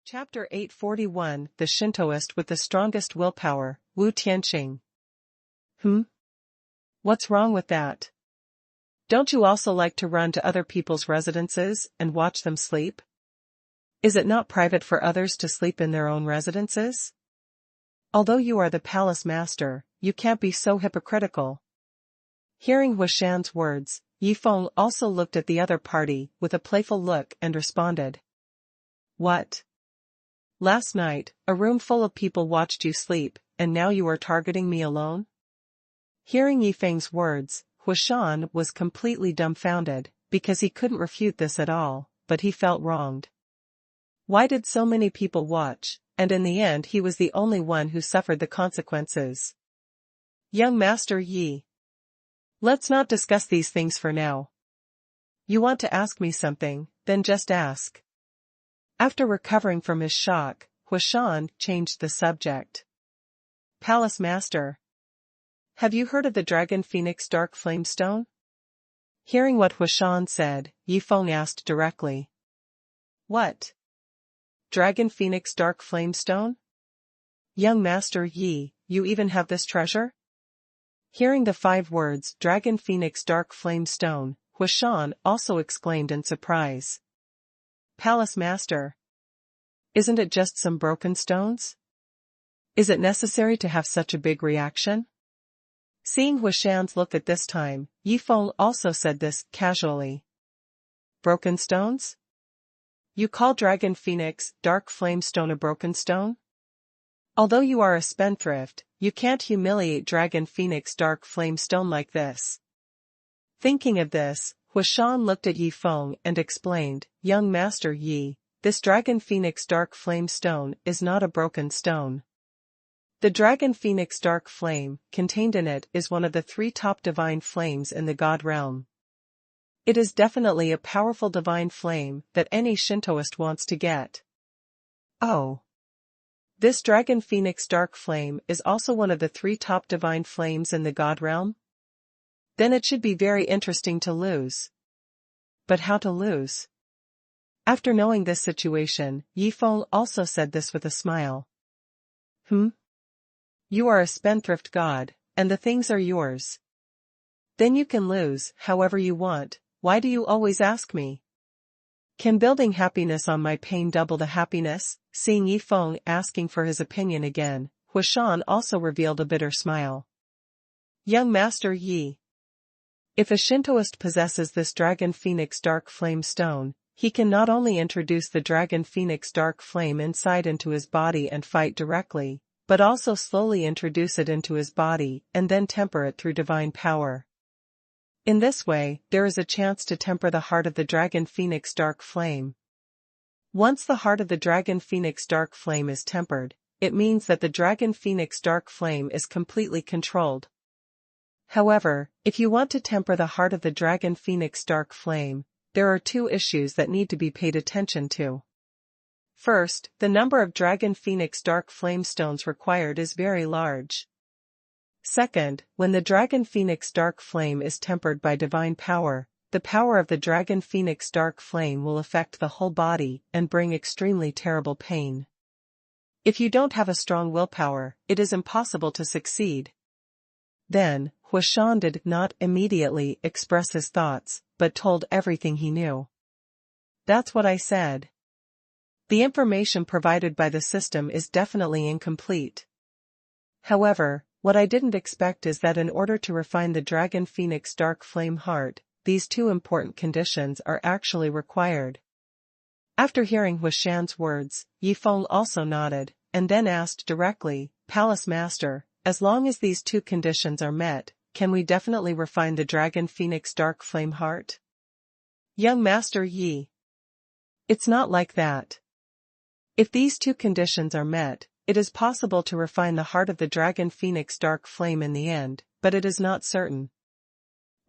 Chapter 841 The Shintoist with the Strongest Willpower, Wu Tianqing. What's wrong with that? Don't you also like to run to other people's residences and watch them sleep? Is it not private for others to sleep in their own residences? Although you are the palace master, you can't be so hypocritical. Hearing Huishan's words, Yifeng also looked at the other party with a playful look and responded. What? Last night, a room full of people watched you sleep, and now you are targeting me alone? Hearing Yifeng's words, Huishan was completely dumbfounded, because he couldn't refute this at all, but he felt wronged. Why did so many people watch, and in the end he was the only one who suffered the consequences? Young Master Yi. Let's not discuss these things for now. You want to ask me something, then just ask. After recovering from his shock, Huishan changed the subject. Palace Master. Have you heard of the Dragon Phoenix Dark Flame Stone? Hearing what Huishan said, Yifeng asked directly. What? Dragon Phoenix Dark Flame Stone? Young Master Yi, you even have this treasure? Hearing the 5 words Dragon Phoenix Dark Flame Stone, Huishan also exclaimed in surprise. Palace Master. Isn't it just some broken stones? Is it necessary to have such a big reaction? Seeing Huishan's look at this time, Yifeng also said this casually. Broken stones? You call Dragon Phoenix Dark Flame Stone a broken stone? Although you are a spendthrift, you can't humiliate Dragon Phoenix Dark Flame Stone like this. Thinking of this, Huishan looked at Yifeng and explained, Young Master Yi, this Dragon Phoenix Dark Flame Stone is not a broken stone. The Dragon Phoenix Dark Flame contained in it is one of the 3 top divine flames in the God realm. It is definitely a powerful divine flame that any Shintoist wants to get. Oh. This Dragon Phoenix Dark Flame is also one of the 3 top divine flames in the God realm? Then it should be very interesting to lose. But how to lose? After knowing this situation, Yifeng also said this with a smile. You are a spendthrift god, and the things are yours. Then you can lose however you want. Why do you always ask me? Can building happiness on my pain double the happiness? Seeing Yifeng asking for his opinion again, Huishan also revealed a bitter smile. Young Master Yi. If a Shintoist possesses this Dragon Phoenix Dark Flame Stone, he can not only introduce the Dragon Phoenix Dark Flame inside into his body and fight directly, but also slowly introduce it into his body and then temper it through divine power. In this way, there is a chance to temper the heart of the Dragon Phoenix Dark Flame. Once the heart of the Dragon Phoenix Dark Flame is tempered, it means that the Dragon Phoenix Dark Flame is completely controlled. However, if you want to temper the heart of the Dragon Phoenix Dark Flame, there are 2 issues that need to be paid attention to. First, the number of Dragon Phoenix Dark Flame Stones required is very large. Second, when the Dragon Phoenix Dark Flame is tempered by divine power, the power of the Dragon Phoenix Dark Flame will affect the whole body and bring extremely terrible pain. If you don't have a strong willpower, it is impossible to succeed. Then, Huishan did not immediately express his thoughts, but told everything he knew. That's what I said. The information provided by the system is definitely incomplete. However, what I didn't expect is that in order to refine the Dragon Phoenix Dark Flame heart, these 2 important conditions are actually required. After hearing Huishan's words, Yifeng also nodded, and then asked directly, Palace Master, as long as these 2 conditions are met, can we definitely refine the Dragon Phoenix Dark Flame heart? Young Master Yi. It's not like that. If these 2 conditions are met, it is possible to refine the heart of the Dragon Phoenix Dark Flame in the end, but it is not certain.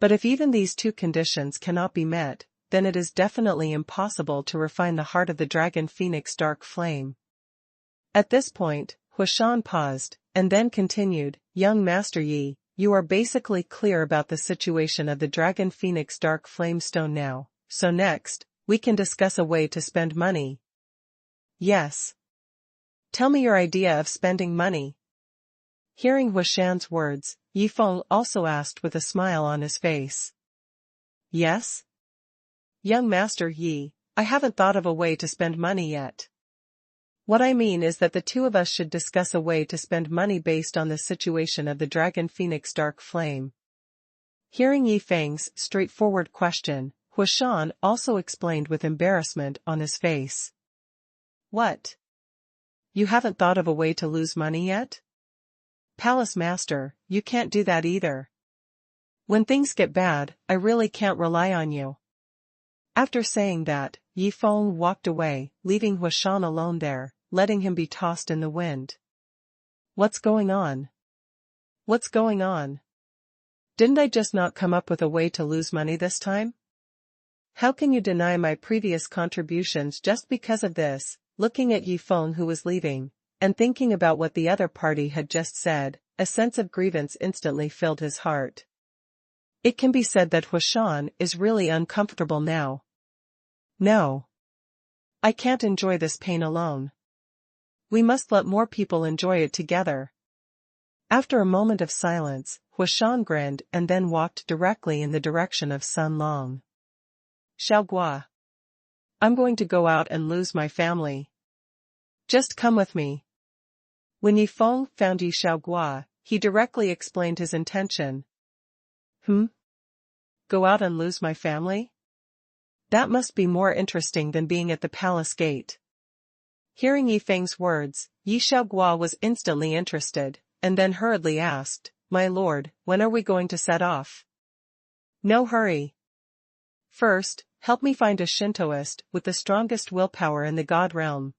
But if even these 2 conditions cannot be met, then it is definitely impossible to refine the heart of the Dragon Phoenix Dark Flame. At this point, Huishan paused, and then continued, Young Master Yi, you are basically clear about the situation of the Dragon Phoenix Dark Flame Stone now, so next, we can discuss a way to spend money. Yes. Tell me your idea of spending money. Hearing Huashan's words, Yifeng also asked with a smile on his face. Yes? Young Master Yi, I haven't thought of a way to spend money yet. What I mean is that the two of us should discuss a way to spend money based on the situation of the Dragon Phoenix Dark Flame. Hearing Yifeng's straightforward question, Huashan also explained with embarrassment on his face. What? You haven't thought of a way to lose money yet? Palace Master, you can't do that either. When things get bad, I really can't rely on you. After saying that, Yifeng walked away, leaving Huashan alone there, letting him be tossed in the wind. What's going on? What's going on? Didn't I just not come up with a way to lose money this time? How can you deny my previous contributions just because of this? Looking at Yifeng who was leaving, and thinking about what the other party had just said, a sense of grievance instantly filled his heart. It can be said that Huashan is really uncomfortable now. No. I can't enjoy this pain alone. We must let more people enjoy it together. After a moment of silence, Huashan grinned and then walked directly in the direction of Sun Long. Xiaogua. I'm going to go out and lose my family. Just come with me. When Yifeng found Yi Xiaogua, he directly explained his intention. Go out and lose my family? That must be more interesting than being at the palace gate. Hearing Yifeng's words, Yi Xiaogua was instantly interested, and then hurriedly asked, My lord, when are we going to set off? No hurry. First, help me find a Shintoist with the strongest willpower in the god realm.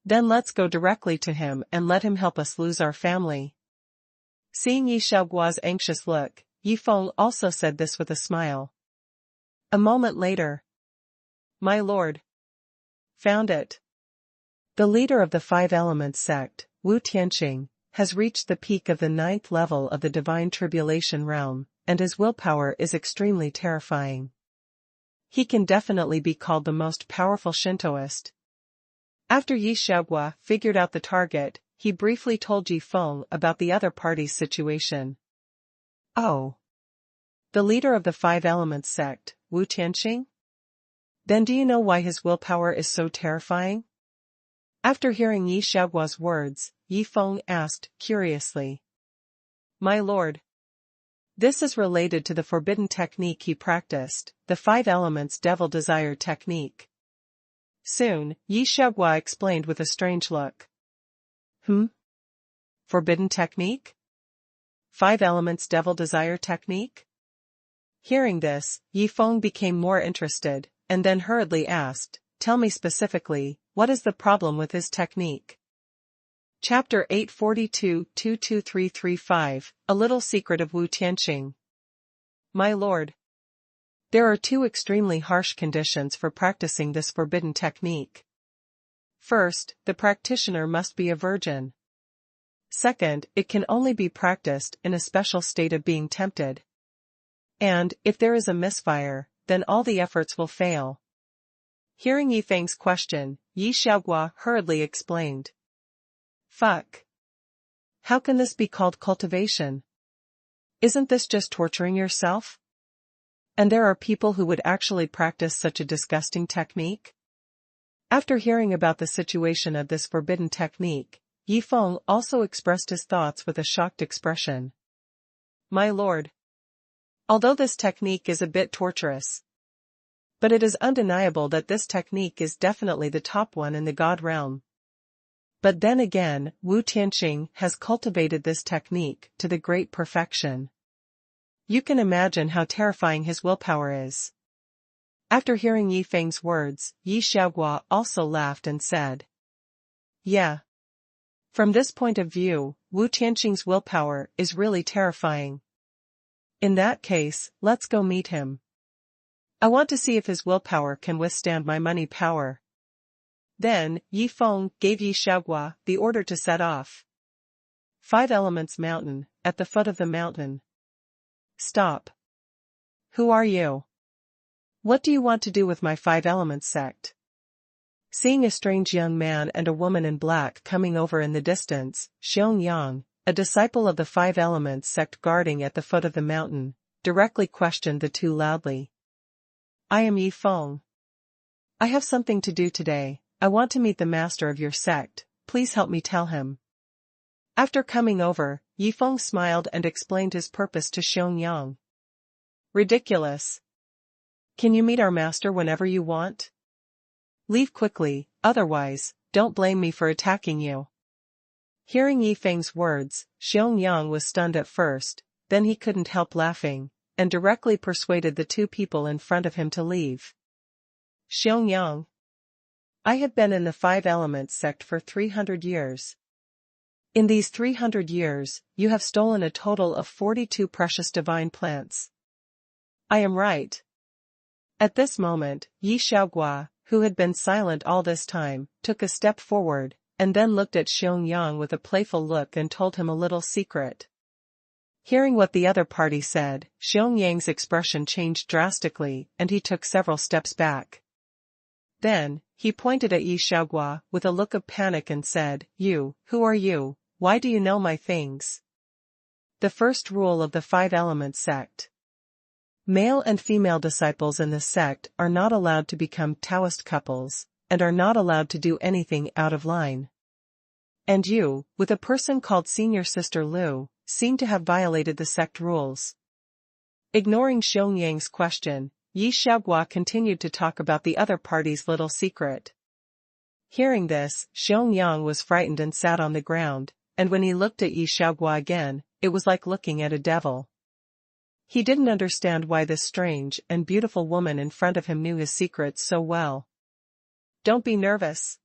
Then let's go directly to him and let him help us lose our family. Seeing Yi Xiaogua's anxious look, Yifeng also said this with a smile. A moment later. My lord. Found it. The leader of the Five Elements sect, Wu Tianqing, has reached the peak of the 9th level of the Divine Tribulation realm, and his willpower is extremely terrifying. He can definitely be called the most powerful Shintoist. After Yi Xiaogua figured out the target, he briefly told Yifeng about the other party's situation. Oh. The leader of the Five Elements sect, Wu Tianqing? Then do you know why his willpower is so terrifying? After hearing Yi Xiaogua's words, Yifeng asked curiously. My lord. This is related to the forbidden technique he practiced, the Five Elements Devil Desire technique. Soon, Yi Xiaogua explained with a strange look. Forbidden technique? Five Elements Devil Desire technique? Hearing this, Yifeng became more interested, and then hurriedly asked, Tell me specifically, what is the problem with his technique? Chapter 842-22335, A Little Secret of Wu Tianqing. My lord. There are two extremely harsh conditions for practicing this forbidden technique. First, the practitioner must be a virgin. Second, it can only be practiced in a special state of being tempted. And, if there is a misfire, then all the efforts will fail. Hearing Yifeng's question, Yi Xiaogua hurriedly explained. Fuck. How can this be called cultivation? Isn't this just torturing yourself? And there are people who would actually practice such a disgusting technique? After hearing about the situation of this forbidden technique, Yifeng also expressed his thoughts with a shocked expression. My lord. Although this technique is a bit torturous, but it is undeniable that this technique is definitely the top one in the god realm. But then again, Wu Tianqing has cultivated this technique to the great perfection. You can imagine how terrifying his willpower is. After hearing Yifeng's words, Yi Xiaogua also laughed and said. Yeah. From this point of view, Wu Tianqing's willpower is really terrifying. In that case, let's go meet him. I want to see if his willpower can withstand my money power. Then, Yifeng gave Yi Xiaogua the order to set off. Five Elements Mountain, at the foot of the mountain. Stop. Who are you? What do you want to do with my Five Elements sect? Seeing a strange young man and a woman in black coming over in the distance, Xiong, a disciple of the Five Elements sect guarding at the foot of the mountain, directly questioned the two loudly. I am Yi Feng. I have something to do today. I want to meet the master of your sect, please help me tell him. After coming over, Yi Feng smiled and explained his purpose to Xiong. Ridiculous. Can you meet our master whenever you want? Leave quickly, otherwise, don't blame me for attacking you. Hearing Yi Feng's words, Xiong was stunned at first, then he couldn't help laughing, and directly persuaded the two people in front of him to leave. Xiong. I have been in the Five Elements sect for 300 years. In these 300 years, you have stolen a total of 42 precious divine plants. I am right. At this moment, Yi Xiaogua, who had been silent all this time, took a step forward, and then looked at Xiong with a playful look and told him a little secret. Hearing what the other party said, Xiong's expression changed drastically, and he took several steps back. Then, he pointed at Yi Xiaogua with a look of panic and said, You, who are you? Why do you know my things? The first rule of the Five Elements sect. Male and female disciples in this sect are not allowed to become Taoist couples, and are not allowed to do anything out of line. And you, with a person called Senior Sister Lu, seem to have violated the sect rules. Ignoring Xiong's question, Yi Xiaogua continued to talk about the other party's little secret. Hearing this, Xiong was frightened and sat on the ground, and when he looked at Yi Xiaogua again, it was like looking at a devil. He didn't understand why this strange and beautiful woman in front of him knew his secrets so well. Don't be nervous.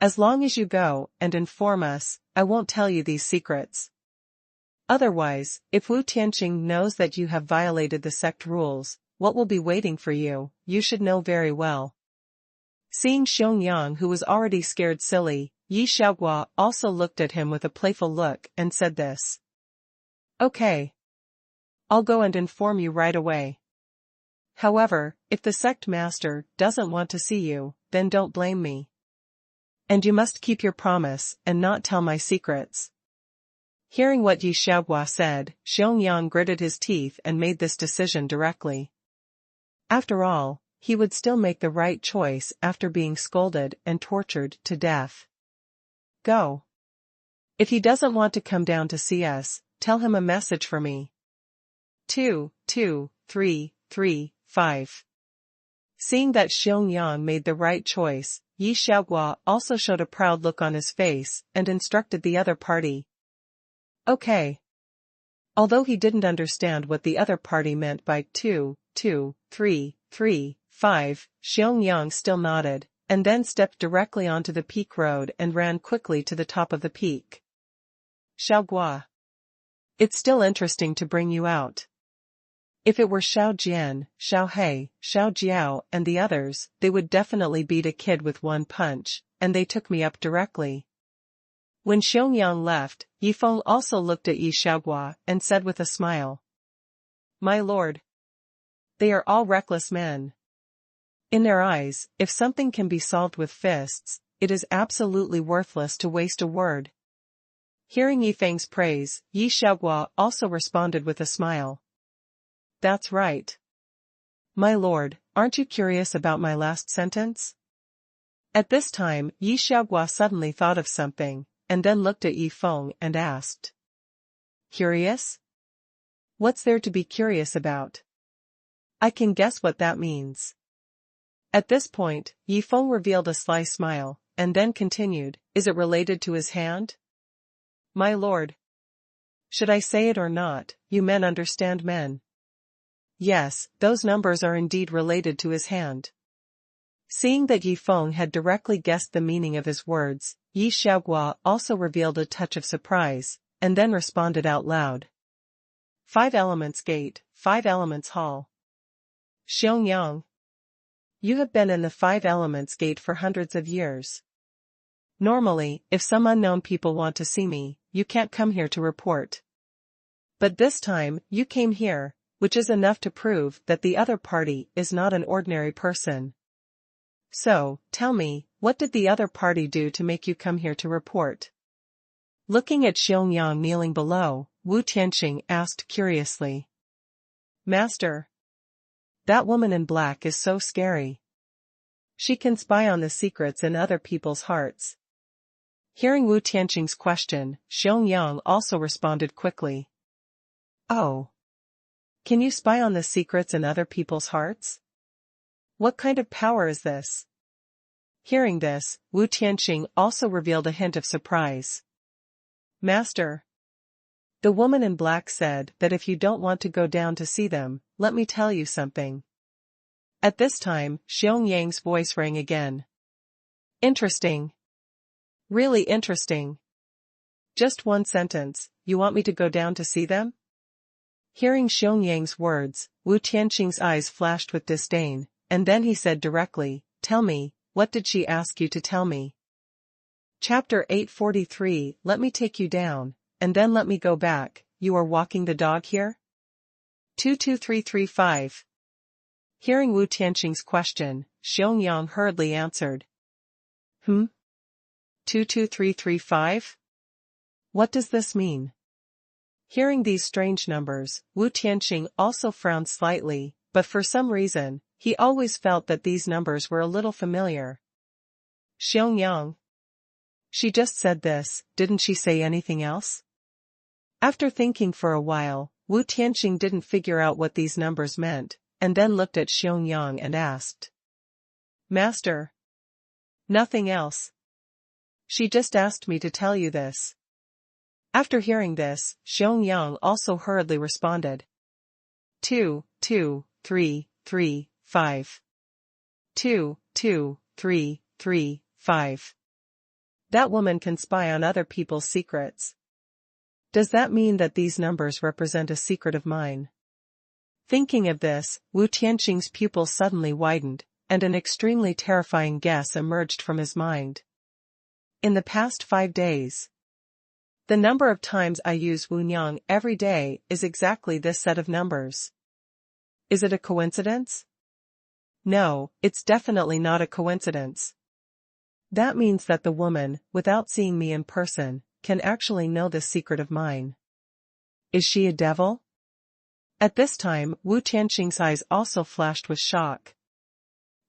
As long as you go and inform us, I won't tell you these secrets. Otherwise, if Wu Tianqing knows that you have violated the sect rules, what will be waiting for you, you should know very well. Seeing Xiong, who was already scared silly, Yi Xiaogua also looked at him with a playful look and said this. Okay. I'll go and inform you right away. However, if the sect master doesn't want to see you, then don't blame me. And you must keep your promise and not tell my secrets. Hearing what Yi Xiaogua said, Xiong gritted his teeth and made this decision directly. After all, he would still make the right choice after being scolded and tortured to death. Go. If he doesn't want to come down to see us, tell him a message for me. 2, 2, 3, 3, 5. Seeing that Xiong made the right choice, Yi Xiaogua also showed a proud look on his face and instructed the other party. Okay. Although he didn't understand what the other party meant by 2, 2, 3, 3, 5, Xiong still nodded, and then stepped directly onto the peak road and ran quickly to the top of the peak. Xiaogua. It's still interesting to bring you out. If it were Xiao Jian, Xiao He, Xiao Jiao and the others, they would definitely beat a kid with one punch, and they took me up directly. When Xiong left, Yi Feng also looked at Yi Xiaogua and said with a smile. My lord. They are all reckless men. In their eyes, if something can be solved with fists, it is absolutely worthless to waste a word. Hearing Yi Feng's praise, Yi Xiaogua also responded with a smile. That's right. My lord, aren't you curious about my last sentence? At this time, Yi Xiaogua suddenly thought of something, and then looked at Yi Feng and asked. Curious? What's there to be curious about? I can guess what that means. At this point, Yi Feng revealed a sly smile, and then continued, Is it related to his hand? My lord. Should I say it or not, you men understand men. Yes, those numbers are indeed related to his hand. Seeing that Yi Feng had directly guessed the meaning of his words, Yi Xiaogua also revealed a touch of surprise, and then responded out loud. 5 Elements Gate, 5 Elements Hall. Xiong. You have been in the 5 Elements Gate for hundreds of years. Normally, if some unknown people want to see me, you can't come here to report. But this time, you came here, which is enough to prove that the other party is not an ordinary person. So, tell me, what did the other party do to make you come here to report? Looking at Xiaoyang kneeling below, Wu Tianqing asked curiously. Master. That woman in black is so scary. She can spy on the secrets in other people's hearts. Hearing Wu Tianqing's question, Xiaoyang also responded quickly. Oh. Can you spy on the secrets in other people's hearts? What kind of power is this? Hearing this, Wu Tianqing also revealed a hint of surprise. Master. The woman in black said that if you don't want to go down to see them, let me tell you something. At this time, Xiaoyang's voice rang again. Interesting. Really interesting. Just one sentence, you want me to go down to see them? Hearing Xiaoyang's words, Wu Tianqing's eyes flashed with disdain, and then he said directly, Tell me, what did she ask you to tell me? Chapter 843 Let me take you down, and then let me go back, you are walking the dog here? 22335. Hearing Wu Tianqing's question, Xiaoyang hurriedly answered. 22335? What does this mean? Hearing these strange numbers, Wu Tianqing also frowned slightly, but for some reason, he always felt that these numbers were a little familiar. Xiaoyang. She just said this, didn't she say anything else? After thinking for a while, Wu Tianqing didn't figure out what these numbers meant, and then looked at Xiaoyang and asked. Master. Nothing else. She just asked me to tell you this. After hearing this, Xiaoyang also hurriedly responded. 2, 2, 3, 3, 5. 2, 2, 3, 3, 5. That woman can spy on other people's secrets. Does that mean that these numbers represent a secret of mine? Thinking of this, Wu Tianqing's pupils suddenly widened, and an extremely terrifying guess emerged from his mind. In the past 5 days, the number of times I use Wunyang every day is exactly this set of numbers. Is it a coincidence? No, it's definitely not a coincidence. That means that the woman, without seeing me in person, can actually know this secret of mine. Is she a devil? At this time, Wu Tianqing's eyes also flashed with shock.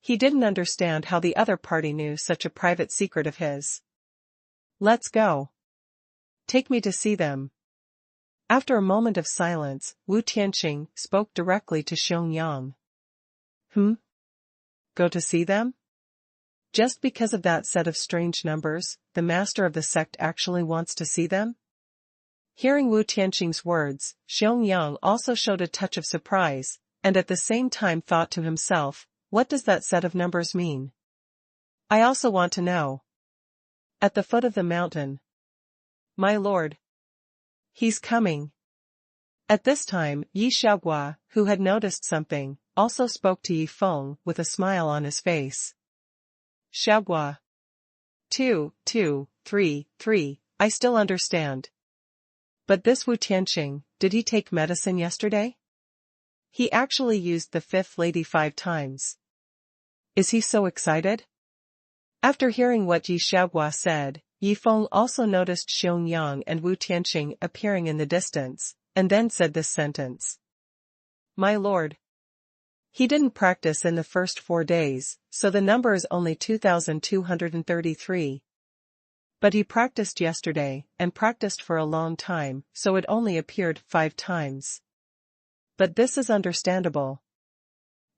He didn't understand how the other party knew such a private secret of his. Let's go. Take me to see them. After a moment of silence, Wu Tianqing spoke directly to Xiaoyang. Go to see them? Just because of that set of strange numbers, the master of the sect actually wants to see them? Hearing Wu Tianqing's words, Xiaoyang also showed a touch of surprise, and at the same time thought to himself, what does that set of numbers mean? I also want to know. At the foot of the mountain. My lord. He's coming. At this time, Yi Xiaogua, who had noticed something, also spoke to Yi Feng with a smile on his face. Xiaogua. 2, 2, 3, 3, I still understand. But this Wu Tianqing, did he take medicine yesterday? He actually used the fifth lady 5 times. Is he so excited? After hearing what Yi Xiaogua said, Yi Feng also noticed Xiaoyang and Wu Tianqing appearing in the distance, and then said this sentence. My lord. He didn't practice in the first 4 days, so the number is only 2,233. But he practiced yesterday, and practiced for a long time, so it only appeared 5 times. But this is understandable.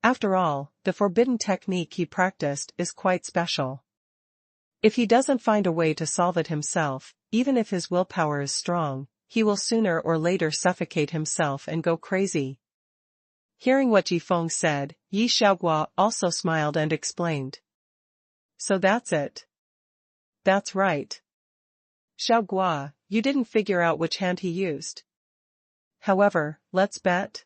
After all, the forbidden technique he practiced is quite special. If he doesn't find a way to solve it himself, even if his willpower is strong, he will sooner or later suffocate himself and go crazy. Hearing what Yi Feng said, Yi Xiaogua also smiled and explained. So that's it. That's right. Xiaogua, you didn't figure out which hand he used. However, let's bet.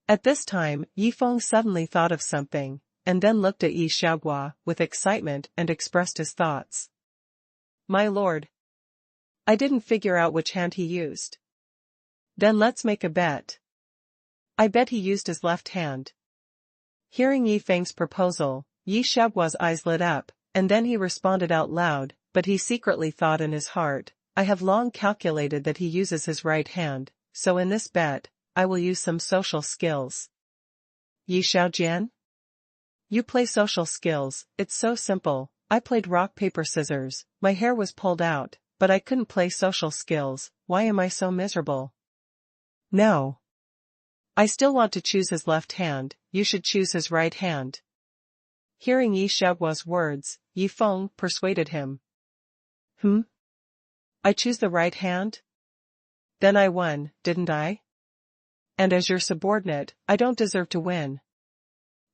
At this time, Yi Feng suddenly thought of something, and then looked at Yi Xiaogua with excitement and expressed his thoughts. My lord. I didn't figure out which hand he used. Then let's make a bet. I bet he used his left hand. Hearing Yi Feng's proposal, Yi Xiaogua's eyes lit up, and then he responded out loud, but he secretly thought in his heart, I have long calculated that he uses his right hand, so in this bet, I will use some social skills. Yi Xiaojian? You play social skills, it's so simple. I played rock paper scissors, my hair was pulled out, but I couldn't play social skills. Why am I so miserable? No. I still want to choose his left hand, you should choose his right hand. Hearing Yi Xiaogua's words, Yi Feng persuaded him. I choose the right hand? Then I won, didn't I? And as your subordinate, I don't deserve to win.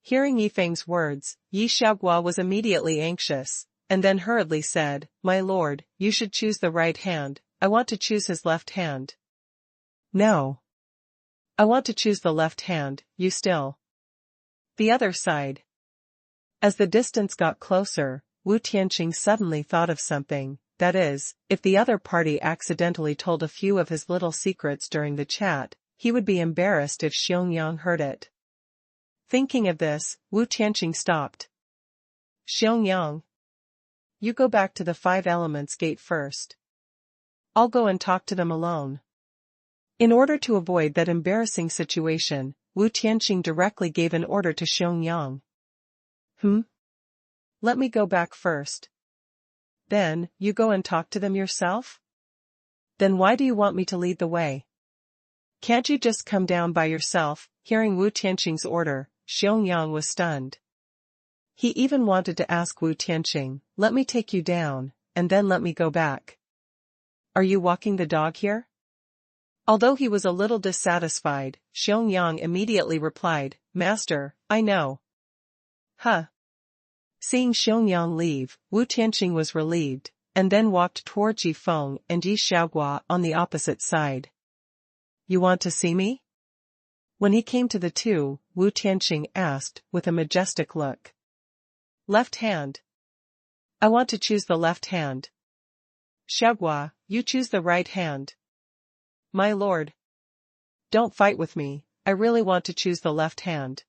Hearing Yi Feng's words, Yi Xiaogua was immediately anxious, and then hurriedly said, My lord, you should choose the right hand, I want to choose his left hand. No. I want to choose the left hand, you still. The other side. As the distance got closer, Wu Tianqing suddenly thought of something, that is, if the other party accidentally told a few of his little secrets during the chat, he would be embarrassed if Xiongyang heard it. Thinking of this, Wu Tianqing stopped. Xiongyang. You go back to the Five Elements gate first. I'll go and talk to them alone. In order to avoid that embarrassing situation, Wu Tianqing directly gave an order to Xiongyang. Let me go back first. Then, you go and talk to them yourself? Then why do you want me to lead the way? Can't you just come down by yourself? Hearing Wu Tianqing's order, Xiongyang was stunned. He even wanted to ask Wu Tianqing, let me take you down, and then let me go back. Are you walking the dog here? Although he was a little dissatisfied, Xiongyang immediately replied, Master, I know. Seeing Xiongyang leave, Wu Tianqing was relieved, and then walked towards Yi Feng and Yi Xiaogua on the opposite side. You want to see me? When he came to the two, Wu Tianqing asked, with a majestic look. Left hand. I want to choose the left hand. Xiaogua, you choose the right hand. My lord. Don't fight with me, I really want to choose the left hand.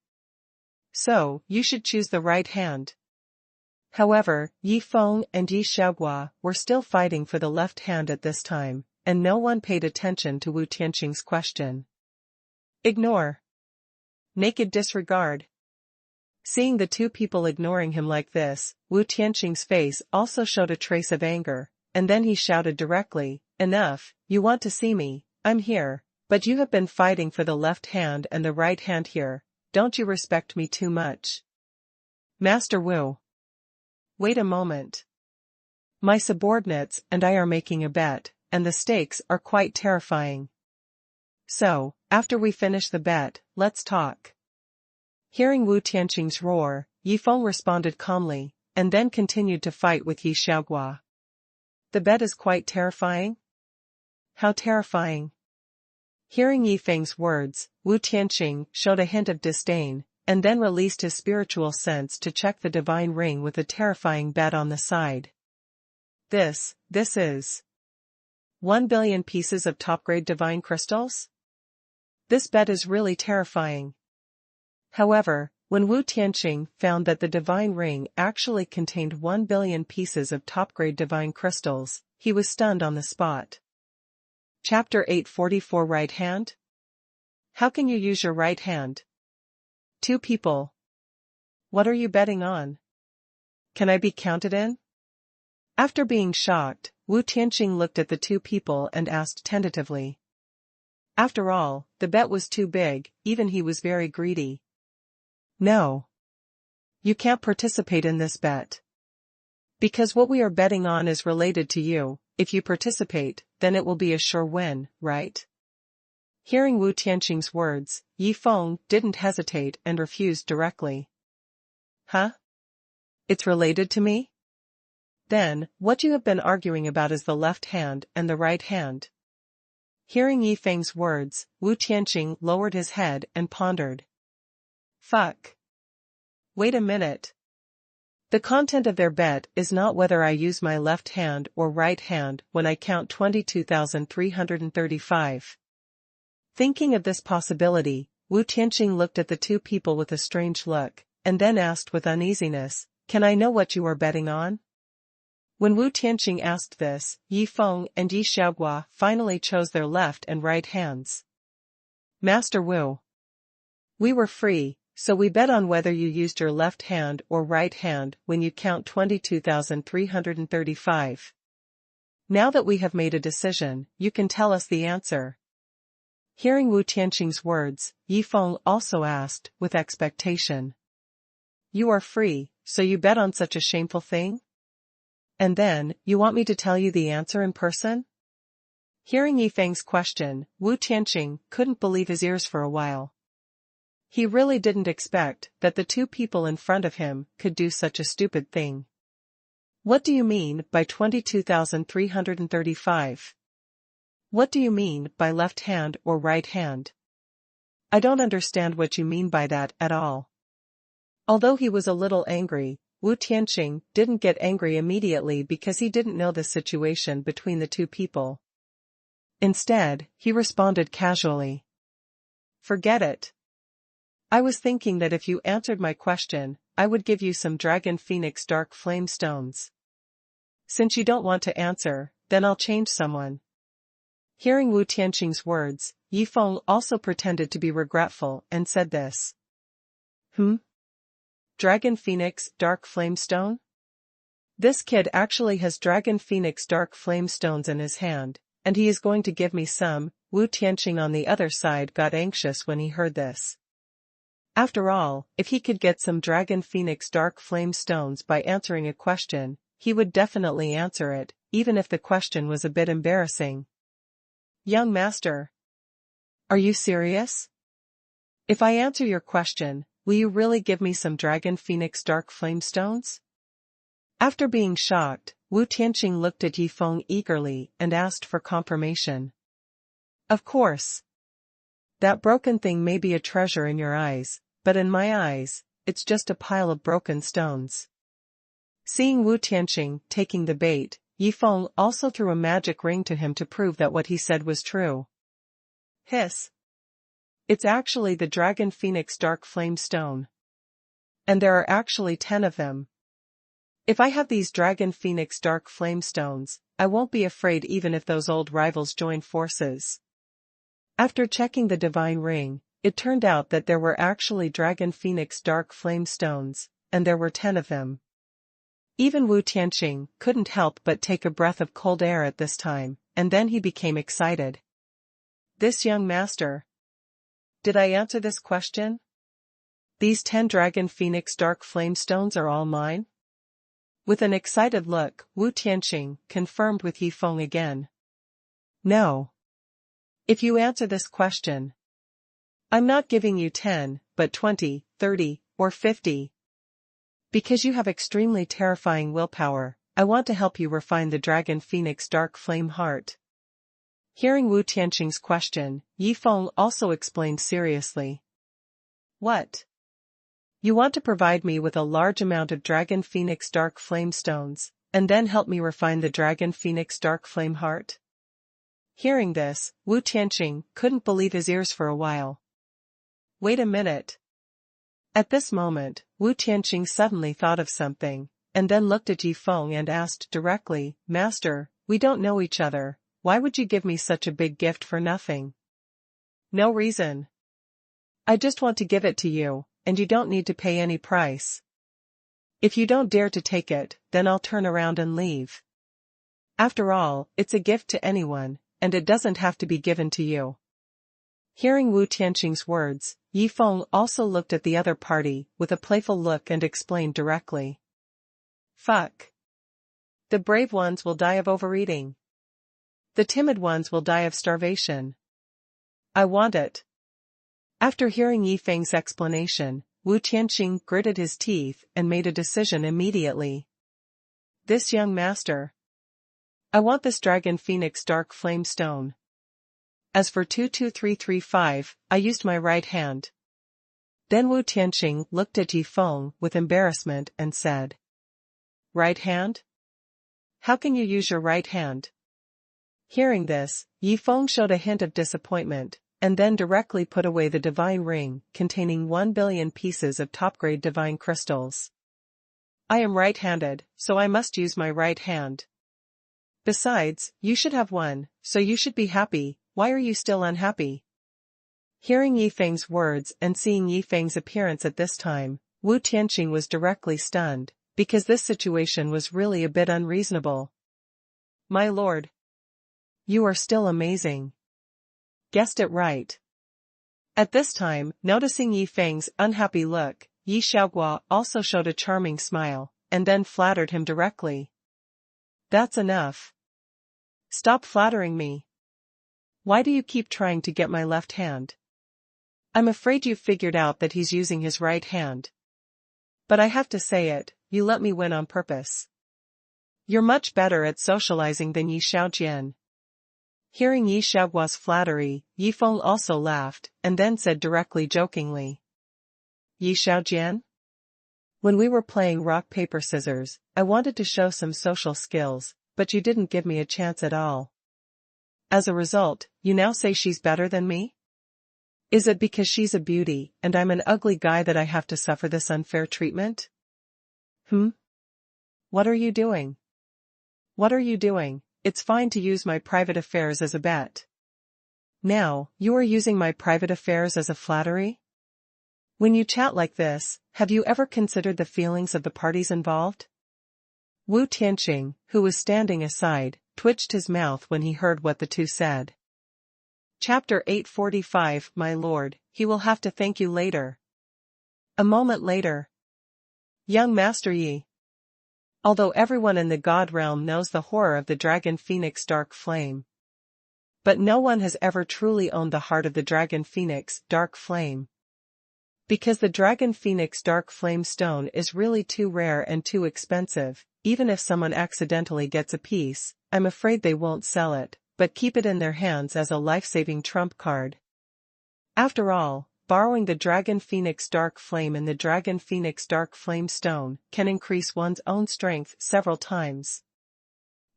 So, you should choose the right hand. However, Yi Feng and Yi Xiaogua were still fighting for the left hand at this time, and no one paid attention to Wu Tianqing's question. Ignore. Naked disregard. Seeing the two people ignoring him like this, Wu Tianqing's face also showed a trace of anger, and then he shouted directly, Enough, you want to see me, I'm here, but you have been fighting for the left hand and the right hand here, don't you respect me too much? Master Wu. Wait a moment. My subordinates and I are making a bet, and the stakes are quite terrifying. So, after we finish the bet, let's talk. Hearing Wu Tianqing's roar, Yi Feng responded calmly, and then continued to fight with Yi Xiaogua. The bet is quite terrifying? How terrifying? Hearing Yi Feng's words, Wu Tianqing showed a hint of disdain, and then released his spiritual sense to check the divine ring with a terrifying bet on the side. This is 1 billion pieces of top-grade divine crystals? This bet is really terrifying. However, when Wu Tianqing found that the divine ring actually contained 1 billion pieces of top-grade divine crystals, he was stunned on the spot. Chapter 844 Right Hand? How can you use your right hand? Two people. What are you betting on? Can I be counted in? After being shocked, Wu Tianqing looked at the two people and asked tentatively. After all, the bet was too big, even he was very greedy. No. You can't participate in this bet. Because what we are betting on is related to you, if you participate, then it will be a sure win, right? Hearing Wu Tianqing's words, Yi Feng didn't hesitate and refused directly. It's related to me? Then, what you have been arguing about is the left hand and the right hand. Hearing Yi Feng's words, Wu Tianqing lowered his head and pondered. Fuck. Wait a minute. The content of their bet is not whether I use my left hand or right hand when I count 22,335. Thinking of this possibility, Wu Tianqing looked at the two people with a strange look, and then asked with uneasiness, Can I know what you are betting on? When Wu Tianqing asked this, Yi Feng and Yi Xiaoguo finally chose their left and right hands. Master Wu. We were free, so we bet on whether you used your left hand or right hand when you count 22,335. Now that we have made a decision, you can tell us the answer. Hearing Wu Tianqing's words, Yi Feng also asked, with expectation. You are free, so you bet on such a shameful thing? And then, you want me to tell you the answer in person? Hearing Yi Feng's question, Wu Tianqing couldn't believe his ears for a while. He really didn't expect that the two people in front of him could do such a stupid thing. What do you mean by 22,335? What do you mean by left hand or right hand? I don't understand what you mean by that at all. Although he was a little angry, Wu Tianqing didn't get angry immediately because he didn't know the situation between the two people. Instead, he responded casually. Forget it. I was thinking that if you answered my question, I would give you some Dragon Phoenix Dark Flame Stones. Since you don't want to answer, then I'll change someone. Hearing Wu Tianqing's words, Yi Feng also pretended to be regretful and said this. Dragon Phoenix Dark Flame Stone? This kid actually has Dragon Phoenix Dark Flame Stones in his hand, and he is going to give me some. Wu Tianqing on the other side got anxious when he heard this. After all, if he could get some Dragon Phoenix Dark Flame Stones by answering a question, he would definitely answer it, even if the question was a bit embarrassing. Young master. Are you serious? If I answer your question, will you really give me some Dragon Phoenix Dark Flame Stones? After being shocked, Wu Tianqing looked at Yi Feng eagerly and asked for confirmation. Of course. That broken thing may be a treasure in your eyes, but in my eyes, it's just a pile of broken stones. Seeing Wu Tianqing taking the bait, Yi Feng also threw a magic ring to him to prove that what he said was true. Hiss. It's actually the Dragon Phoenix Dark Flame Stone. And there are actually 10 of them. If I have these Dragon Phoenix Dark Flame Stones, I won't be afraid even if those old rivals join forces. After checking the divine ring, it turned out that there were actually Dragon Phoenix Dark Flame Stones, and there were 10 of them. Even Wu Tianqing couldn't help but take a breath of cold air at this time, and then he became excited. This young master. Did I answer this question? These 10 Dragon Phoenix Dark Flame Stones are all mine? With an excited look, Wu Tianqing confirmed with Yi Feng again. No. If you answer this question, I'm not giving you 10, but 20, 30, or 50. Because you have extremely terrifying willpower, I want to help you refine the Dragon Phoenix Dark Flame Heart. Hearing Wu Tianqing's question, Yi Feng also explained seriously. What? You want to provide me with a large amount of Dragon Phoenix Dark Flame Stones, and then help me refine the Dragon Phoenix Dark Flame Heart? Hearing this, Wu Tianqing couldn't believe his ears for a while. Wait a minute. At this moment, Wu Tianqing suddenly thought of something, and then looked at Yi Feng and asked directly, Master, we don't know each other, why would you give me such a big gift for nothing? No reason. I just want to give it to you, and you don't need to pay any price. If you don't dare to take it, then I'll turn around and leave. After all, it's a gift to anyone, and it doesn't have to be given to you. Hearing Wu Tianqing's words, Yi Feng also looked at the other party with a playful look and explained directly. Fuck. The brave ones will die of overeating. The timid ones will die of starvation. I want it. After hearing Yi Feng's explanation, Wu Tianqing gritted his teeth and made a decision immediately. This young master. I want this Dragon Phoenix Dark Flame Stone. As for 22335, I used my right hand. Then Wu Tianqing looked at Yi Feng with embarrassment and said. Right hand? How can you use your right hand? Hearing this, Yi Feng showed a hint of disappointment, and then directly put away the divine ring containing 1 billion pieces of top-grade divine crystals. I am right-handed, so I must use my right hand. Besides, you should have one, so you should be happy. Why are you still unhappy? Hearing Yi Feng's words and seeing Yi Feng's appearance at this time, Wu Tianqing was directly stunned, because this situation was really a bit unreasonable. My lord. You are still amazing. Guessed it right. At this time, noticing Yi Feng's unhappy look, Yi Xiaoguo also showed a charming smile, and then flattered him directly. That's enough. Stop flattering me. Why do you keep trying to get my left hand? I'm afraid you've figured out that he's using his right hand. But I have to say it, you let me win on purpose. You're much better at socializing than Yi Xiaojian. Hearing Yi Xiaoguo's flattery, Yi Feng also laughed, and then said directly jokingly. Yi Xiaojian? When we were playing rock-paper-scissors, I wanted to show some social skills, but you didn't give me a chance at all. As a result, you now say she's better than me? Is it because she's a beauty, and I'm an ugly guy that I have to suffer this unfair treatment? What are you doing? What are you doing? It's fine to use my private affairs as a bet. Now, you are using my private affairs as a flattery? When you chat like this, have you ever considered the feelings of the parties involved? Wu Tianqing, who was standing aside, twitched his mouth when he heard what the two said. Chapter 845 My lord, he will have to thank you later. A moment later. Young Master Yi. Although everyone in the God realm knows the horror of the Dragon Phoenix Dark Flame. But no one has ever truly owned the heart of the Dragon Phoenix Dark Flame. Because the Dragon Phoenix Dark Flame Stone is really too rare and too expensive, even if someone accidentally gets a piece, I'm afraid they won't sell it, but keep it in their hands as a life-saving trump card. After all, borrowing the Dragon Phoenix Dark Flame and the Dragon Phoenix Dark Flame Stone can increase one's own strength several times.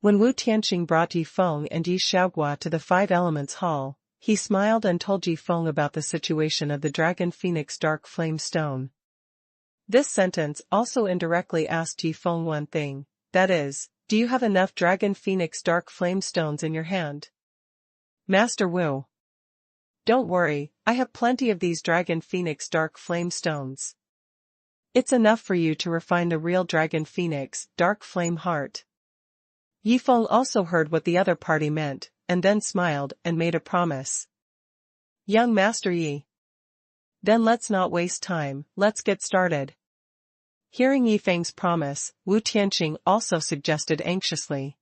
When Wu Tianqing brought Yi Feng and Yi Xiaoguo to the Five Elements Hall, he smiled and told Yi Feng about the situation of the Dragon Phoenix Dark Flame Stone. This sentence also indirectly asked Yi Feng one thing, that is, do you have enough Dragon Phoenix Dark Flame Stones in your hand? Master Wu. Don't worry, I have plenty of these Dragon Phoenix Dark Flame Stones. It's enough for you to refine the real Dragon Phoenix Dark Flame Heart. Yi Feng also heard what the other party meant, and then smiled and made a promise. Young Master Yi. Then let's not waste time, let's get started. Hearing Yi Feng's promise, Wu Tianqing also suggested anxiously.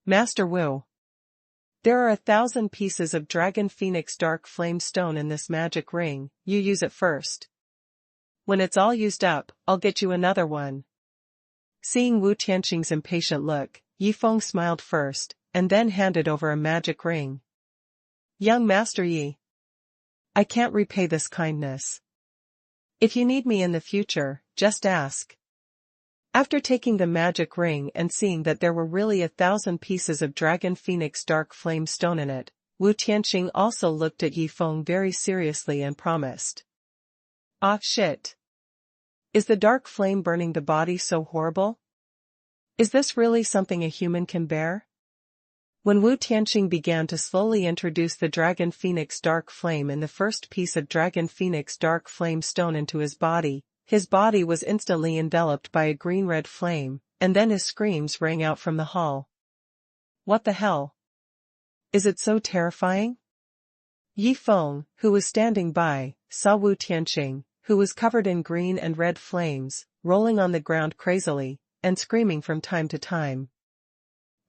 Master Wu. There are 1,000 pieces of Dragon Phoenix Dark Flame Stone in this magic ring, you use it first. When it's all used up, I'll get you another one. Seeing Wu Tianqing's impatient look, Yi Feng smiled first, and then handed over a magic ring. Young Master Yi. I can't repay this kindness. If you need me in the future, just ask. After taking the magic ring and seeing that there were really 1,000 pieces of Dragon Phoenix Dark Flame Stone in it, Wu Tianqing also looked at Yi Feng very seriously and promised. Ah shit. Is the dark flame burning the body so horrible? Is this really something a human can bear? When Wu Tianqing began to slowly introduce the Dragon Phoenix Dark Flame and the first piece of Dragon Phoenix Dark Flame Stone into his body was instantly enveloped by a green-red flame, and then his screams rang out from the hall. What the hell? Is it so terrifying? Yi Feng, who was standing by, saw Wu Tianqing, who was covered in green and red flames, rolling on the ground crazily, and screaming from time to time.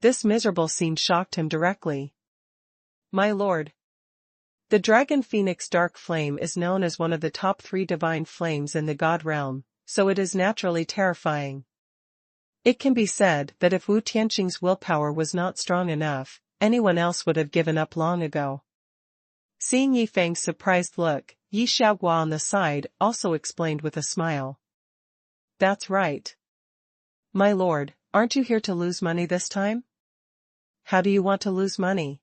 This miserable scene shocked him directly. My lord. The Dragon Phoenix Dark Flame is known as one of the top 3 divine flames in the God realm, so it is naturally terrifying. It can be said that if Wu Tianqing's willpower was not strong enough, anyone else would have given up long ago. Seeing Yi Feng's surprised look, Yi Xiaoguo on the side also explained with a smile. That's right. My lord, aren't you here to lose money this time? How do you want to lose money?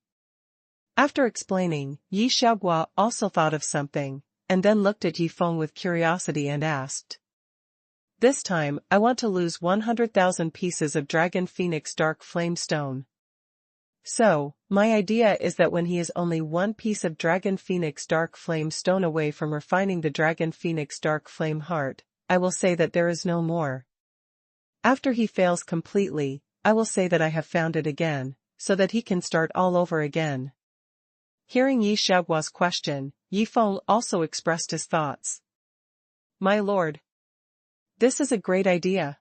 After explaining, Yi Xiaoguo also thought of something, and then looked at Yi Feng with curiosity and asked. This time, I want to lose 100,000 pieces of Dragon Phoenix Dark Flame Stone. So, my idea is that when he is only one piece of Dragon Phoenix Dark Flame Stone away from refining the Dragon Phoenix Dark Flame Heart, I will say that there is no more. After he fails completely, I will say that I have found it again, so that he can start all over again. Hearing Yi Xiaoguo's question, Yi Feng also expressed his thoughts. My lord, this is a great idea.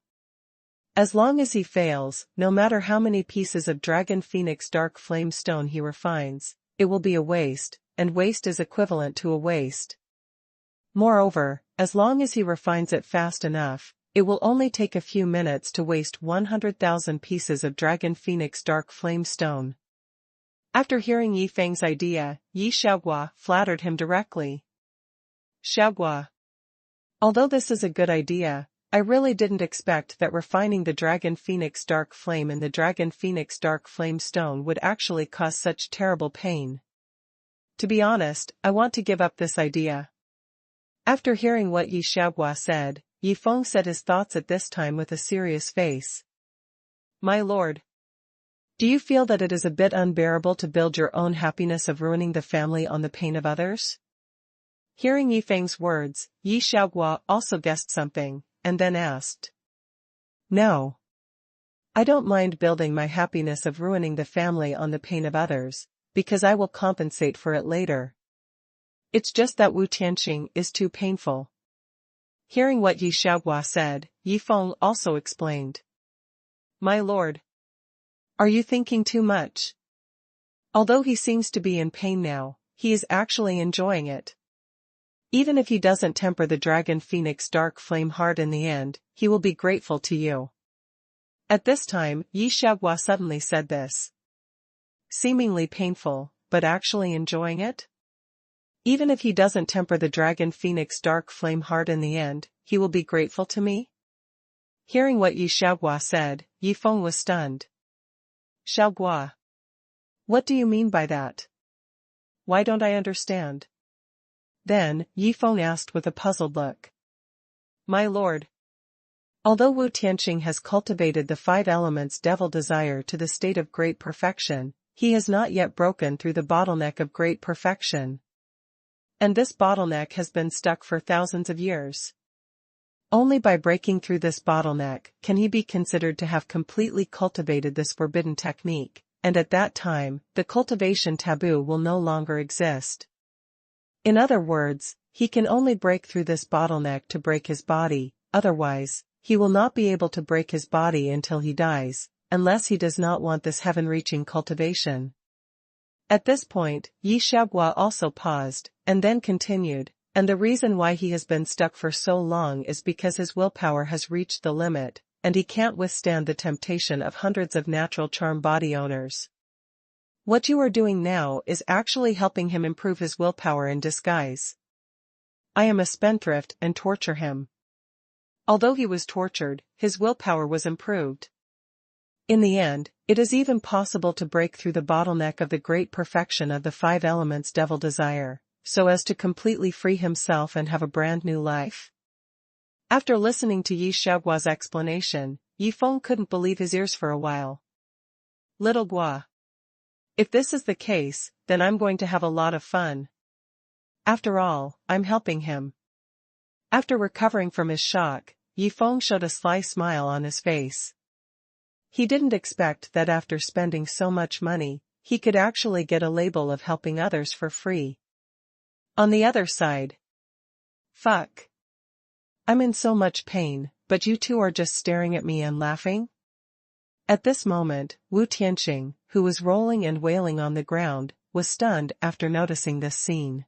As long as he fails, no matter how many pieces of Dragon Phoenix Dark Flame Stone he refines, it will be a waste, and waste is equivalent to a waste. Moreover, as long as he refines it fast enough, it will only take a few minutes to waste 100,000 pieces of Dragon Phoenix Dark Flame Stone. After hearing Yi Feng's idea, Yi Xiaoguo flattered him directly. Xiaoguo, although this is a good idea, I really didn't expect that refining the Dragon Phoenix Dark Flame and the Dragon Phoenix Dark Flame Stone would actually cause such terrible pain. To be honest, I want to give up this idea. After hearing what Yi Xiaoguo said, Yi Feng said his thoughts at this time with a serious face. My lord, do you feel that it is a bit unbearable to build your own happiness of ruining the family on the pain of others? Hearing Yi Feng's words, Yi Xiaoguo also guessed something, and then asked. No. I don't mind building my happiness of ruining the family on the pain of others, because I will compensate for it later. It's just that Wu Tianqing is too painful. Hearing what Yi Xiaoguo said, Yi Feng also explained. My lord, are you thinking too much? Although he seems to be in pain now, he is actually enjoying it. Even if he doesn't temper the Dragon Phoenix Dark Flame Heart in the end, he will be grateful to you. At this time, Yi Xiaoguo suddenly said this. Seemingly painful, but actually enjoying it? Even if he doesn't temper the Dragon Phoenix Dark Flame Heart in the end, he will be grateful to me? Hearing what Yi Xiaoguo said, Yi Feng was stunned. Xiaoguo, what do you mean by that? Why don't I understand? Then, Yi Feng asked with a puzzled look. My lord, although Wu Tianqing has cultivated the 5 elements devil desire to the state of great perfection, he has not yet broken through the bottleneck of great perfection. And this bottleneck has been stuck for thousands of years. Only by breaking through this bottleneck can he be considered to have completely cultivated this forbidden technique, and at that time, the cultivation taboo will no longer exist. In other words, he can only break through this bottleneck to break his body, otherwise, he will not be able to break his body until he dies, unless he does not want this heaven-reaching cultivation. At this point, Yi Xiaoguo also paused, and then continued, and the reason why he has been stuck for so long is because his willpower has reached the limit, and he can't withstand the temptation of hundreds of natural charm body owners. What you are doing now is actually helping him improve his willpower in disguise. I am a spendthrift and torture him. Although he was tortured, his willpower was improved. In the end, it is even possible to break through the bottleneck of the great perfection of the 5 elements devil desire, so as to completely free himself and have a brand new life. After listening to Yi Xiaoguo's explanation, Yi Feng couldn't believe his ears for a while. Little Guo, if this is the case, then I'm going to have a lot of fun. After all, I'm helping him. After recovering from his shock, Yi Feng showed a sly smile on his face. He didn't expect that after spending so much money, he could actually get a label of helping others for free. On the other side. Fuck. I'm in so much pain, but you two are just staring at me and laughing? At this moment, Wu Tianqing, who was rolling and wailing on the ground, was stunned after noticing this scene.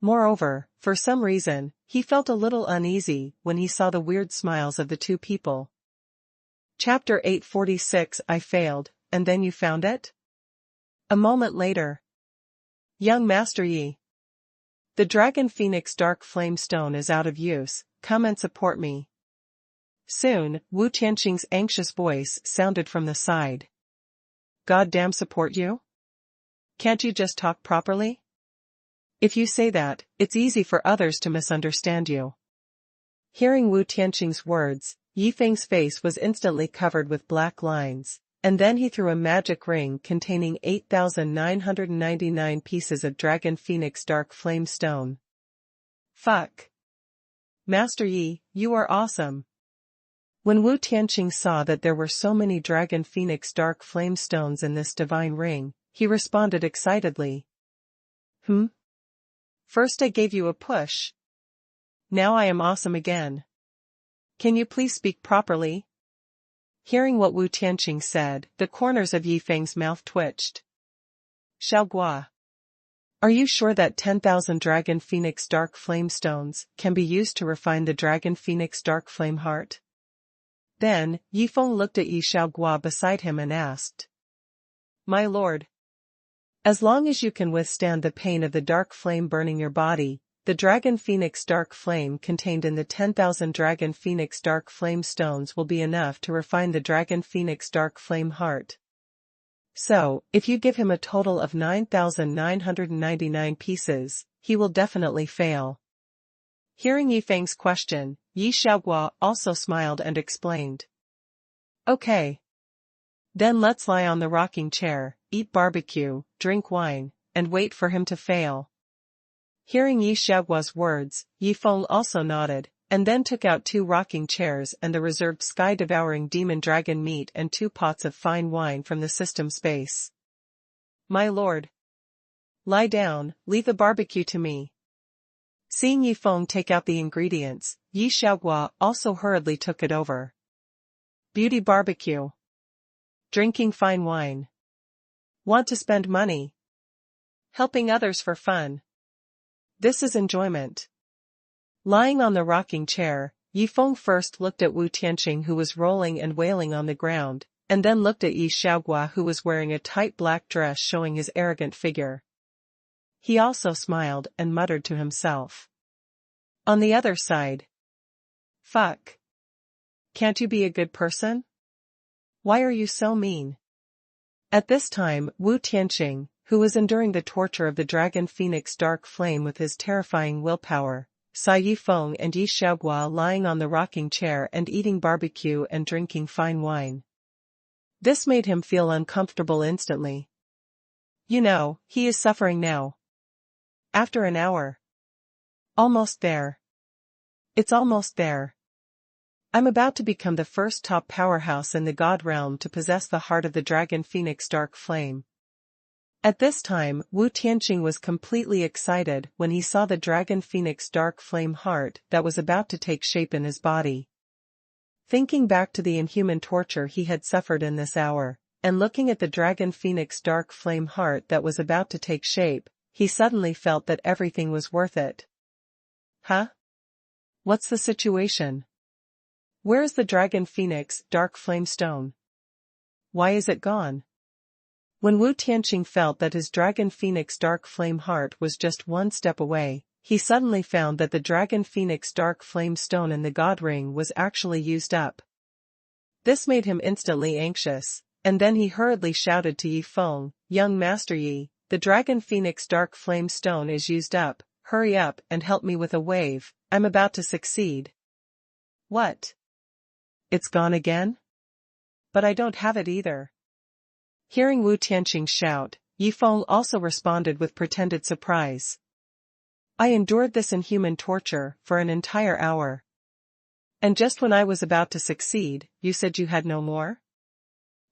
Moreover, for some reason, he felt a little uneasy when he saw the weird smiles of the two people. Chapter 846 I failed, and then you found it? A moment later. Young Master Yi. The Dragon Phoenix Dark Flame Stone is out of use, come and support me. Soon, Wu Tianqing's anxious voice sounded from the side. Goddamn support you? Can't you just talk properly? If you say that, it's easy for others to misunderstand you. Hearing Wu Tianqing's words, Yifeng's face was instantly covered with black lines, and then he threw a magic ring containing 8,999 pieces of Dragon Phoenix Dark Flame Stone. Fuck. Master Yi, you are awesome. When Wu Tianqing saw that there were so many Dragon Phoenix Dark Flame Stones in this divine ring, he responded excitedly. First I gave you a push. Now I am awesome again. Can you please speak properly? Hearing what Wu Tianqing said, the corners of Yifeng's mouth twitched. Xiaogua. Are you sure that 10,000 Dragon Phoenix Dark Flame Stones can be used to refine the Dragon Phoenix Dark Flame Heart? Then, Yifeng looked at Yi Xiaogua beside him and asked. My lord. As long as you can withstand the pain of the dark flame burning your body, the Dragon Phoenix Dark Flame contained in the 10,000 Dragon Phoenix Dark Flame Stones will be enough to refine the Dragon Phoenix Dark Flame Heart. So, if you give him a total of 9,999 pieces, he will definitely fail. Hearing Yifeng's question, Yi Xiaogua also smiled and explained. Okay. Then let's lie on the rocking chair, eat barbecue, drink wine, and wait for him to fail. Hearing Yi Xiaogua's words, Yifeng also nodded, and then took out 2 rocking chairs and the reserved sky-devouring demon dragon meat and 2 pots of fine wine from the system space. My lord. Lie down, leave the barbecue to me. Seeing Yifeng take out the ingredients, Yi Xiaogua also hurriedly took it over. Beauty barbecue. Drinking fine wine. Want to spend money. Helping others for fun. This is enjoyment. Lying on the rocking chair, Yifeng first looked at Wu Tianqing who was rolling and wailing on the ground, and then looked at Yi Xiaogua who was wearing a tight black dress showing his arrogant figure. He also smiled and muttered to himself. On the other side. Fuck. Can't you be a good person? Why are you so mean? At this time, Wu Tianqing, who was enduring the torture of the Dragon Phoenix Dark Flame with his terrifying willpower, saw Yifeng and Yi Xiaogua lying on the rocking chair and eating barbecue and drinking fine wine. This made him feel uncomfortable instantly. You know, he is suffering now. After an hour. Almost there. It's almost there. I'm about to become the first top powerhouse in the God realm to possess the heart of the Dragon Phoenix Dark Flame. At this time, Wu Tianqing was completely excited when he saw the Dragon Phoenix Dark Flame Heart that was about to take shape in his body. Thinking back to the inhuman torture he had suffered in this hour, and looking at the Dragon Phoenix Dark Flame Heart that was about to take shape, he suddenly felt that everything was worth it. Huh? What's the situation? Where is the Dragon Phoenix Dark Flame Stone? Why is it gone? When Wu Tianqing felt that his Dragon Phoenix Dark Flame Heart was just one step away, he suddenly found that the Dragon Phoenix Dark Flame Stone in the God Ring was actually used up. This made him instantly anxious, and then he hurriedly shouted to Yifeng, Young Master Yi, the Dragon Phoenix Dark Flame Stone is used up, hurry up and help me with a wave, I'm about to succeed. What? It's gone again? But I don't have it either. Hearing Wu Tianqing shout, Yifeng also responded with pretended surprise. I endured this inhuman torture for an entire hour. And just when I was about to succeed, you said you had no more?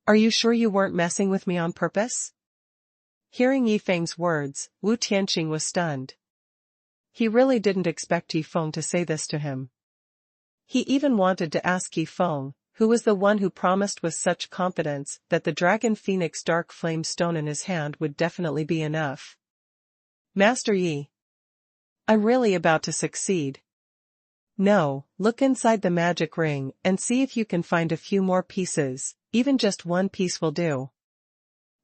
Are you sure you weren't messing with me on purpose? Hearing Yifeng's words, Wu Tianqing was stunned. He really didn't expect Yifeng to say this to him. He even wanted to ask Yifeng, who was the one who promised with such confidence that the Dragon Phoenix Dark Flame Stone in his hand would definitely be enough. Master Yi. I'm really about to succeed. No, look inside the magic ring and see if you can find a few more pieces, even just one piece will do.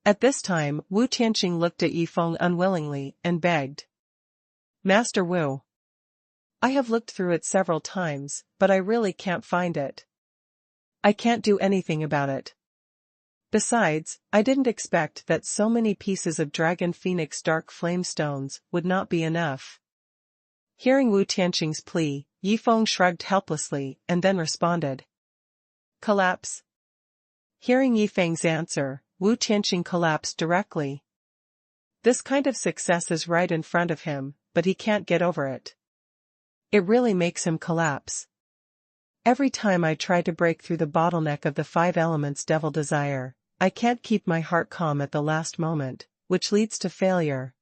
At this time, Wu Tianqing looked at Yifeng unwillingly and begged. Master Wu. I have looked through it several times, but I really can't find it. I can't do anything about it. Besides, I didn't expect that so many pieces of Dragon Phoenix Dark Flame Stones would not be enough. Hearing Wu Tianqing's plea, Yifeng shrugged helplessly and then responded. Collapse. Hearing Yifeng's answer, Wu Tianqing collapsed directly. This kind of success is right in front of him, but he can't get over it. It really makes him collapse. Every time I try to break through the bottleneck of the 5 elements devil desire, I can't keep my heart calm at the last moment, which leads to failure.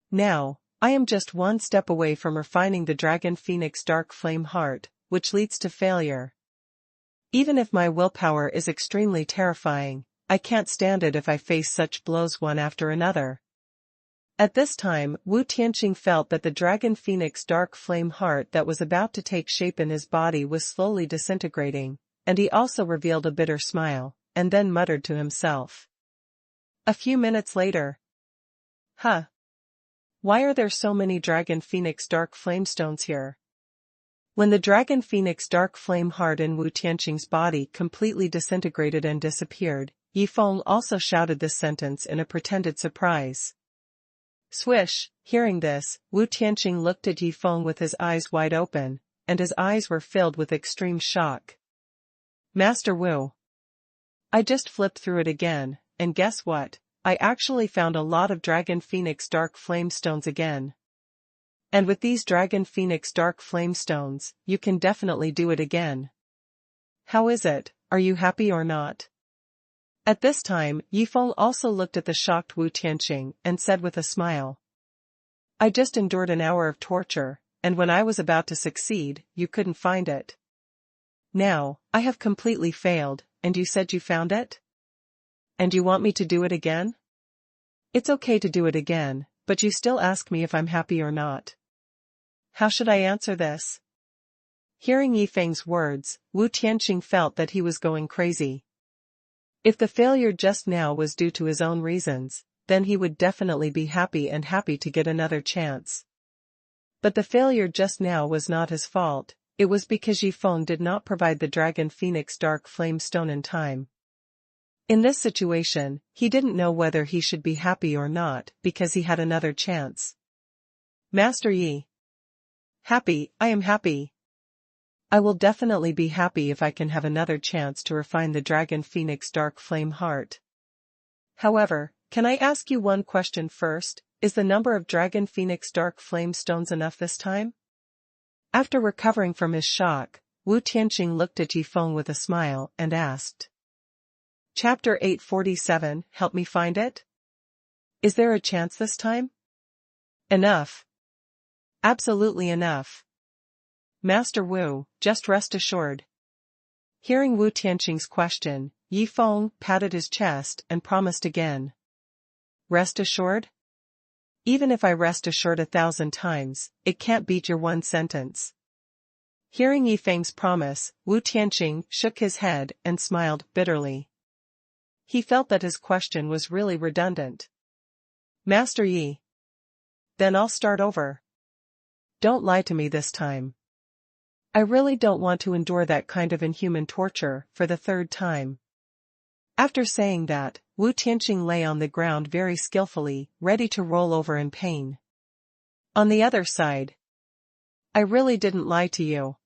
Now, I am just one step away from refining the Dragon Phoenix Dark Flame Heart, which leads to failure. Even if my willpower is extremely terrifying, I can't stand it if I face such blows one after another. At this time, Wu Tianqing felt that the Dragon Phoenix Dark Flame Heart that was about to take shape in his body was slowly disintegrating, and he also revealed a bitter smile, and then muttered to himself. A few minutes later. Huh. Why are there so many Dragon Phoenix Dark Flame Stones here? When the Dragon Phoenix Dark Flame Heart in Wu Tianqing's body completely disintegrated and disappeared, Yifeng also shouted this sentence in a pretended surprise. Swish! Hearing this, Wu Tianqing looked at Yifeng with his eyes wide open, and his eyes were filled with extreme shock. Master Wu. I just flipped through it again, and guess what? I actually found a lot of Dragon Phoenix Dark Flame Stones again. And with these Dragon Phoenix Dark Flame Stones, you can definitely do it again. How is it, are you happy or not? At this time, Yifeng also looked at the shocked Wu Tianqing and said with a smile. I just endured an hour of torture, and when I was about to succeed, you couldn't find it. Now, I have completely failed, and you said you found it? And you want me to do it again? It's okay to do it again, but you still ask me if I'm happy or not. How should I answer this? Hearing Yifeng's words, Wu Tianqing felt that he was going crazy. If the failure just now was due to his own reasons, then he would definitely be happy to get another chance. But the failure just now was not his fault, it was because Yifeng did not provide the Dragon Phoenix Dark Flame Stone in time. In this situation, he didn't know whether he should be happy or not because he had another chance. Master Yi. Happy, I am happy. I will definitely be happy if I can have another chance to refine the Dragon Phoenix Dark Flame Heart. However, can I ask you one question first? Is the number of Dragon Phoenix Dark Flame Stones enough this time? After recovering from his shock, Wu Tianqing looked at Yifeng with a smile and asked. Chapter 847, help me find it? Is there a chance this time? Enough. Absolutely enough. Master Wu, just rest assured. Hearing Wu Tianqing's question, Yifeng patted his chest and promised again. Rest assured? Even if I rest assured 1,000 times, it can't beat your one sentence. Hearing Yifeng's promise, Wu Tianqing shook his head and smiled bitterly. He felt that his question was really redundant. Master Yi. Then I'll start over. Don't lie to me this time. I really don't want to endure that kind of inhuman torture for the 3rd time. After saying that, Wu Tianqing lay on the ground very skillfully, ready to roll over in pain. On the other side. I really didn't lie to you.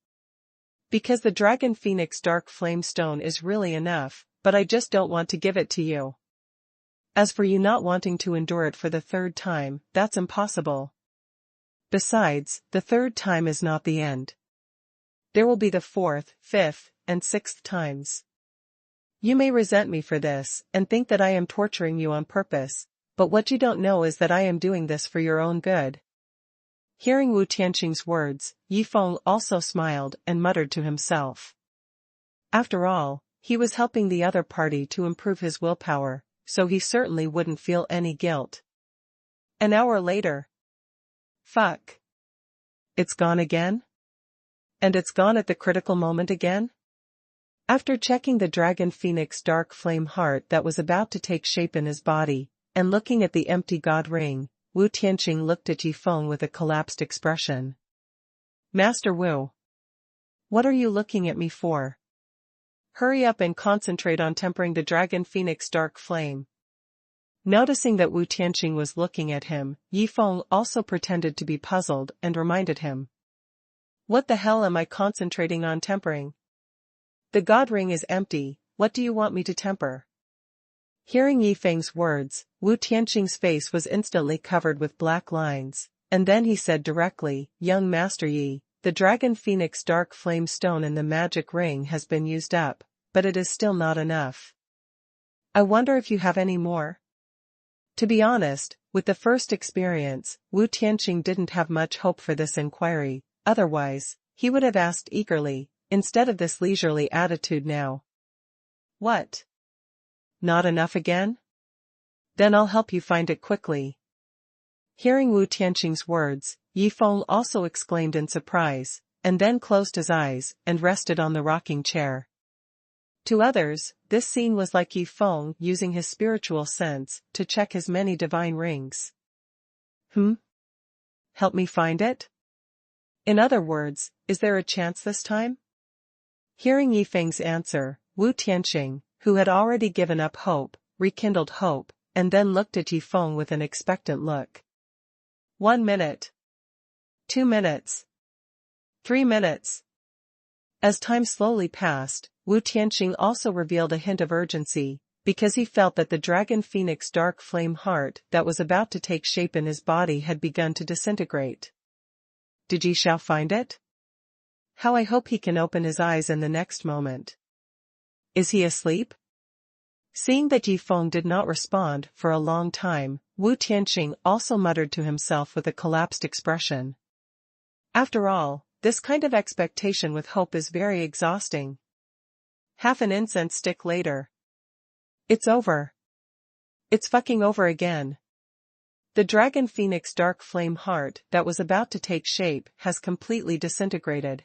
Because the Dragon Phoenix Dark Flame Stone is really enough, but I just don't want to give it to you. As for you not wanting to endure it for the 3rd time, that's impossible. Besides, the 3rd time is not the end. There will be the 4th, 5th, and 6th times. You may resent me for this, and think that I am torturing you on purpose, but what you don't know is that I am doing this for your own good. Hearing Wu Tianqing's words, Yifeng also smiled and muttered to himself. After all, he was helping the other party to improve his willpower, so he certainly wouldn't feel any guilt. An hour later. Fuck. It's gone again? And it's gone at the critical moment again? After checking the Dragon Phoenix Dark Flame Heart that was about to take shape in his body, and looking at the empty god ring, Wu Tianqing looked at Yifeng with a collapsed expression. Master Wu. What are you looking at me for? Hurry up and concentrate on tempering the Dragon Phoenix Dark Flame. Noticing that Wu Tianqing was looking at him, Yi Feng also pretended to be puzzled and reminded him. What the hell am I concentrating on tempering? The god ring is empty, what do you want me to temper? Hearing Yi Feng's words, Wu Tianqing's face was instantly covered with black lines, and then he said directly, Young Master Yi, the Dragon Phoenix Dark Flame Stone in the magic ring has been used up, but it is still not enough. I wonder if you have any more? To be honest, with the first experience, Wu Tianqing didn't have much hope for this inquiry, otherwise, he would have asked eagerly, instead of this leisurely attitude now. What? Not enough again? Then I'll help you find it quickly. Hearing Wu Tianqing's words, Yi Feng also exclaimed in surprise, and then closed his eyes and rested on the rocking chair. To others, this scene was like Yi Feng using his spiritual sense to check his many divine rings. Help me find it? In other words, is there a chance this time? Hearing Yi Feng's answer, Wu Tianqing, who had already given up hope, rekindled hope, and then looked at Yi Feng with an expectant look. 1 minute. 2 minutes. 3 minutes. As time slowly passed, Wu Tianqing also revealed a hint of urgency, because he felt that the Dragon Phoenix Dark Flame Heart that was about to take shape in his body had begun to disintegrate. Did Yi Xiao find it? How I hope he can open his eyes in the next moment. Is he asleep? Seeing that Yi Feng did not respond for a long time, Wu Tianqing also muttered to himself with a collapsed expression. After all, this kind of expectation with hope is very exhausting. Half an incense stick later. It's over. It's fucking over again. The Dragon Phoenix Dark Flame Heart that was about to take shape has completely disintegrated.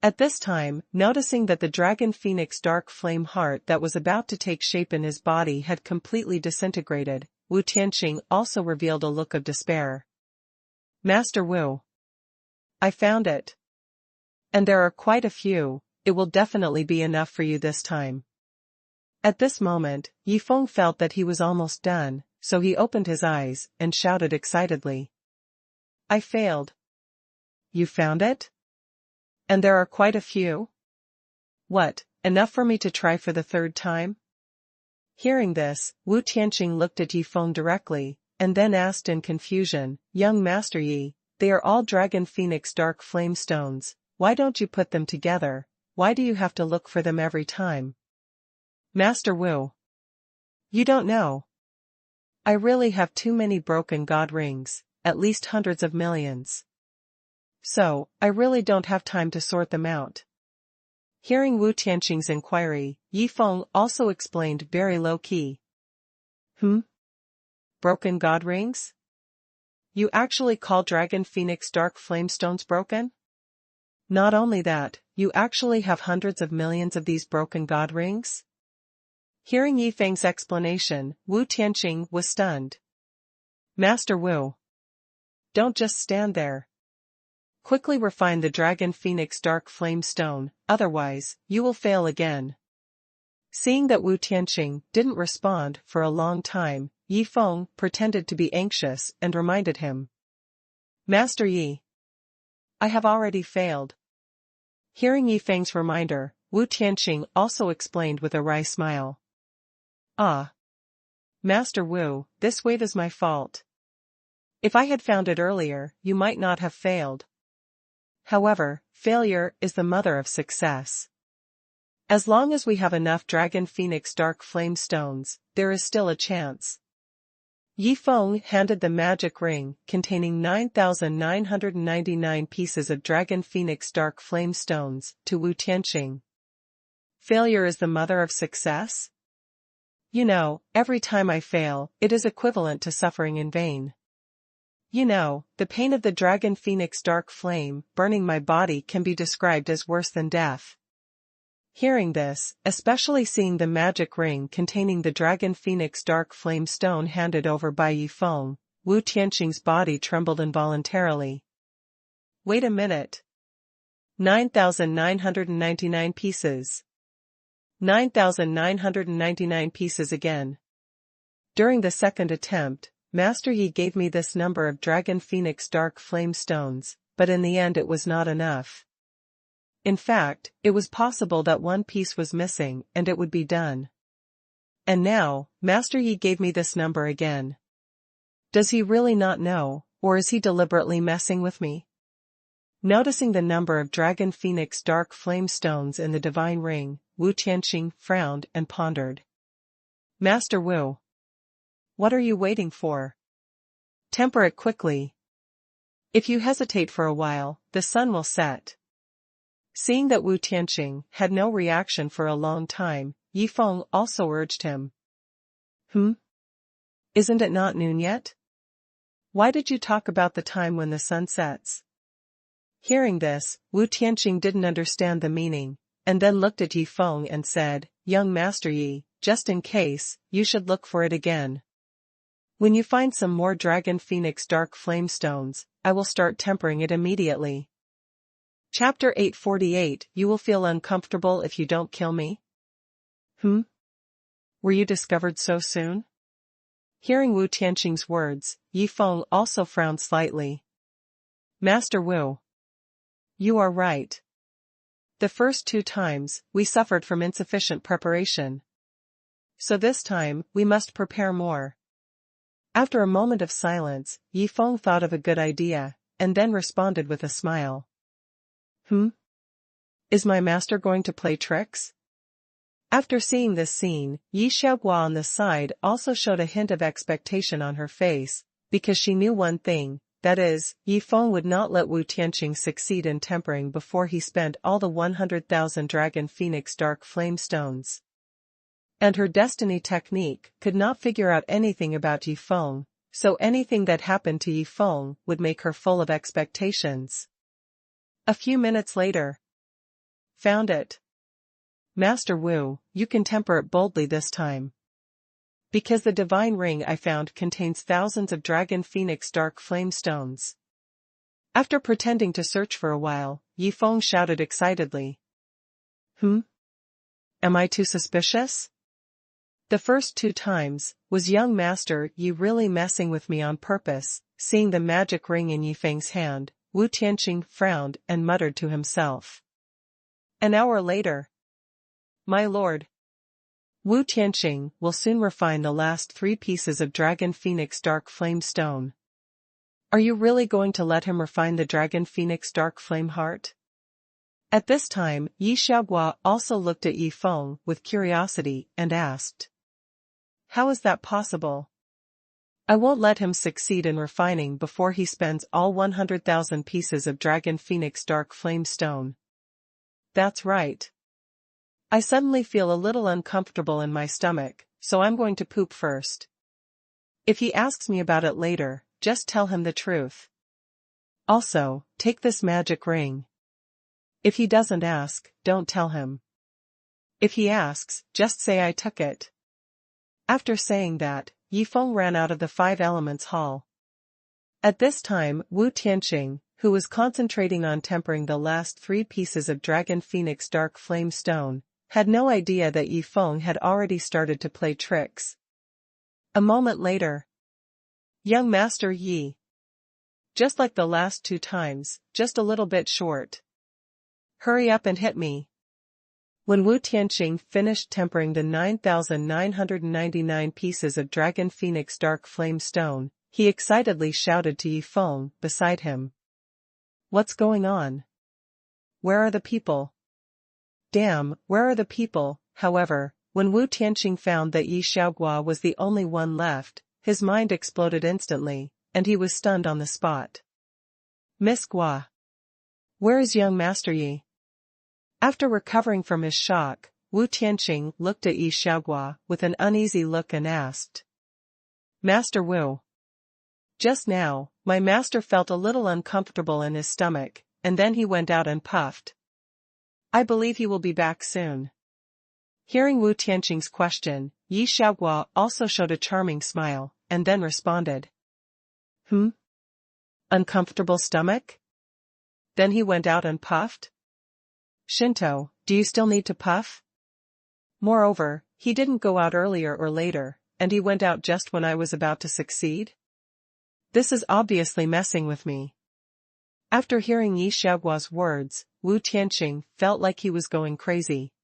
At this time, noticing that the Dragon Phoenix Dark Flame Heart that was about to take shape in his body had completely disintegrated, Wu Tianqing also revealed a look of despair. Master Wu. I found it. And there are quite a few, it will definitely be enough for you this time. At this moment, Yi Feng felt that he was almost done, so he opened his eyes and shouted excitedly. I failed. You found it? And there are quite a few? What, enough for me to try for the third time? Hearing this, Wu Tianqing looked at Yi Feng directly, and then asked in confusion, Young Master Yi, they are all Dragon Phoenix Dark Flame Stones, why don't you put them together, why do you have to look for them every time? Master Wu. You don't know. I really have too many broken god rings, at least hundreds of millions. So, I really don't have time to sort them out. Hearing Wu Tianqing's inquiry, Yi Feng also explained very low-key. Broken god rings? You actually call Dragon Phoenix Dark Flame Stones broken? Not only that, you actually have hundreds of millions of these broken god rings? Hearing Yi Feng's explanation, Wu Tianqing was stunned. Master Wu. Don't just stand there. Quickly refine the Dragon Phoenix Dark Flame Stone, otherwise, you will fail again. Seeing that Wu Tianqing didn't respond for a long time, Yi Feng pretended to be anxious and reminded him. Master Yi. I have already failed. Hearing Yi Feng's reminder, Wu Tianqing also explained with a wry smile. Ah. Master Wu, this wave is my fault. If I had found it earlier, you might not have failed. However, failure is the mother of success. As long as we have enough Dragon Phoenix Dark Flame Stones, there is still a chance. Yi Feng handed the magic ring containing 9,999 pieces of Dragon Phoenix Dark Flame Stones to Wu Tianqing. Failure is the mother of success? You know, every time I fail, it is equivalent to suffering in vain. You know, the pain of the Dragon Phoenix Dark Flame burning my body can be described as worse than death. Hearing this, especially seeing the magic ring containing the Dragon Phoenix Dark Flame Stone handed over by Yi Feng, Wu Tianqing's body trembled involuntarily. Wait a minute. 9,999 pieces. 9,999 pieces again. During the second attempt, Master Yi gave me this number of Dragon Phoenix Dark Flame Stones, but in the end it was not enough. In fact, it was possible that one piece was missing and it would be done. And now, Master Yi gave me this number again. Does he really not know, or is he deliberately messing with me? Noticing the number of Dragon Phoenix Dark Flame Stones in the divine ring, Wu Tianqing frowned and pondered. Master Wu. What are you waiting for? Temper it quickly. If you hesitate for a while, the sun will set. Seeing that Wu Tianqing had no reaction for a long time, Yi Feng also urged him. Isn't it not noon yet? Why did you talk about the time when the sun sets? Hearing this, Wu Tianqing didn't understand the meaning, and then looked at Yi Feng and said, Young Master Yi, just in case, you should look for it again. When you find some more Dragon Phoenix Dark Flame Stones, I will start tempering it immediately. Chapter 848 You will feel uncomfortable if you don't kill me? Were you discovered so soon? Hearing Wu Tianqing's words, Yi Feng also frowned slightly. Master Wu. You are right. The first 2 times, we suffered from insufficient preparation. So this time, we must prepare more. After a moment of silence, Yi Feng thought of a good idea, and then responded with a smile. Is my master going to play tricks? After seeing this scene, Yi Xiaoguo on the side also showed a hint of expectation on her face, because she knew one thing, that is, Yi Feng would not let Wu Tianqing succeed in tempering before he spent all the 100,000 Dragon Phoenix Dark Flame Stones. And her destiny technique could not figure out anything about Yi Feng, so anything that happened to Yi Feng would make her full of expectations. A few minutes later. Found it. Master Wu, you can temper it boldly this time. Because the divine ring I found contains thousands of Dragon Phoenix Dark Flame Stones. After pretending to search for a while, Yi Feng shouted excitedly. Am I too suspicious? The first 2 times, was young Master Yi really messing with me on purpose? Seeing the magic ring in Yi Feng's hand, Wu Tianqing frowned and muttered to himself. An hour later. My lord. Wu Tianqing will soon refine the last 3 pieces of Dragon Phoenix Dark Flame Stone. Are you really going to let him refine the Dragon Phoenix Dark Flame Heart? At this time, Yi Xiaoguo also looked at Yi Feng with curiosity and asked. How is that possible? I won't let him succeed in refining before he spends all 100,000 pieces of Dragon Phoenix Dark Flame Stone. That's right. I suddenly feel a little uncomfortable in my stomach, so I'm going to poop first. If he asks me about it later, just tell him the truth. Also, take this magic ring. If he doesn't ask, don't tell him. If he asks, just say I took it. After saying that, Yi Feng ran out of the 5 Elements Hall. At this time, Wu Tianqing, who was concentrating on tempering the last 3 pieces of Dragon Phoenix Dark Flame Stone, had no idea that Yi Feng had already started to play tricks. A moment later. Young Master Yi. Just like the last 2 times, just a little bit short. Hurry up and hit me. When Wu Tianqing finished tempering the 9,999 pieces of Dragon Phoenix Dark Flame Stone, he excitedly shouted to Yi Feng beside him. What's going on? Where are the people? Damn, where are the people? However, when Wu Tianqing found that Yi Xiaoguo was the only one left, his mind exploded instantly, and he was stunned on the spot. Miss Guo. Where is young Master Yi? After recovering from his shock, Wu Tianqing looked at Yi Xiaoguo with an uneasy look and asked. Master Wu. Just now, my master felt a little uncomfortable in his stomach, and then he went out and puffed. I believe he will be back soon. Hearing Wu Tianqing's question, Yi Xiaoguo also showed a charming smile, and then responded. Uncomfortable stomach? Then he went out and puffed? Shinto, do you still need to puff? Moreover, he didn't go out earlier or later, and he went out just when I was about to succeed? This is obviously messing with me. After hearing Yi Xiaoguo's words, Wu Tianqing felt like he was going crazy.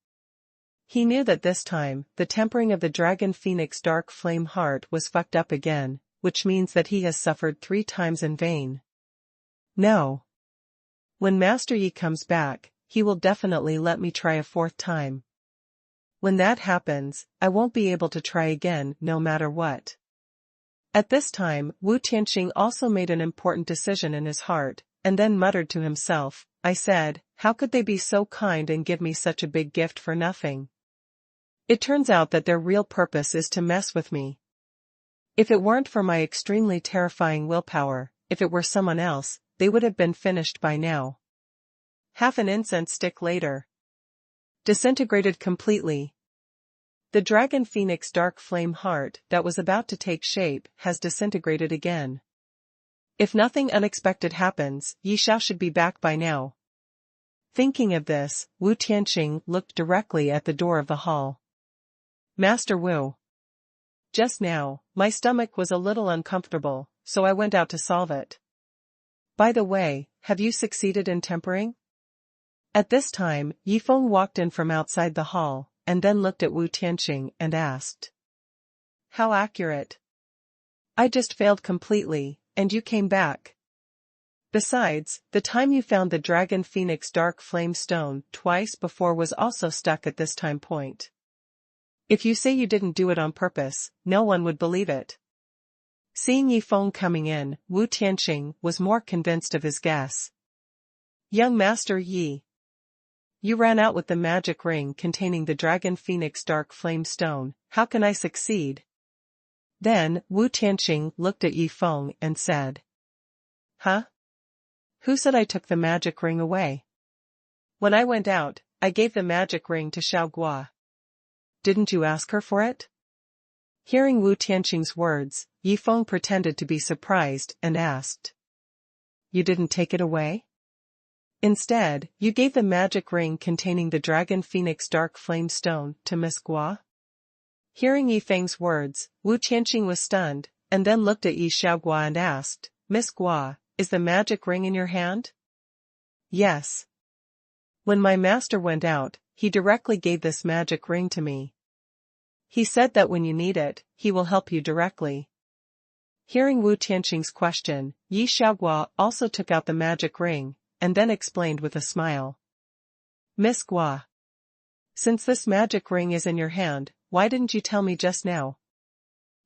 He knew that this time, the tempering of the Dragon Phoenix Dark Flame Heart was fucked up again, which means that he has suffered 3 times in vain. No. When Master Yi comes back, he will definitely let me try a 4th time. When that happens, I won't be able to try again no matter what. At this time, Wu Tianqing also made an important decision in his heart, and then muttered to himself, I said, how could they be so kind and give me such a big gift for nothing? It turns out that their real purpose is to mess with me. If it weren't for my extremely terrifying willpower, if it were someone else, they would have been finished by now. Half an incense stick later. Disintegrated completely. The Dragon Phoenix Dark Flame Heart that was about to take shape has disintegrated again. If nothing unexpected happens, Yi Xiao should be back by now. Thinking of this, Wu Tianqing looked directly at the door of the hall. Master Wu. Just now, my stomach was a little uncomfortable, so I went out to solve it. By the way, have you succeeded in tempering? At this time, Yifeng walked in from outside the hall, and then looked at Wu Tianqing and asked. How accurate? I just failed completely, and you came back. Besides, the time you found the Dragon Phoenix Dark Flame Stone twice before was also stuck at this time point. If you say you didn't do it on purpose, no one would believe it. Seeing Yifeng coming in, Wu Tianqing was more convinced of his guess. Young Master Yi. You ran out with the magic ring containing the Dragon Phoenix Dark Flame Stone, how can I succeed? Then, Wu Tianqing looked at Yifeng and said. Huh? Who said I took the magic ring away? When I went out, I gave the magic ring to Xiaoguo. Didn't you ask her for it? Hearing Wu Tianqing's words, Yifeng pretended to be surprised and asked. You didn't take it away? Instead, you gave the magic ring containing the Dragon Phoenix Dark Flame Stone to Miss Guo? Hearing Yifeng's words, Wu Tianqing was stunned, and then looked at Yi Xiaoguo and asked, Miss Guo, is the magic ring in your hand? Yes. When my master went out, he directly gave this magic ring to me. He said that when you need it, he will help you directly. Hearing Wu Tianqing's question, Yi Xiaoguo also took out the magic ring, and then explained with a smile. Miss Guo. Since this magic ring is in your hand, why didn't you tell me just now?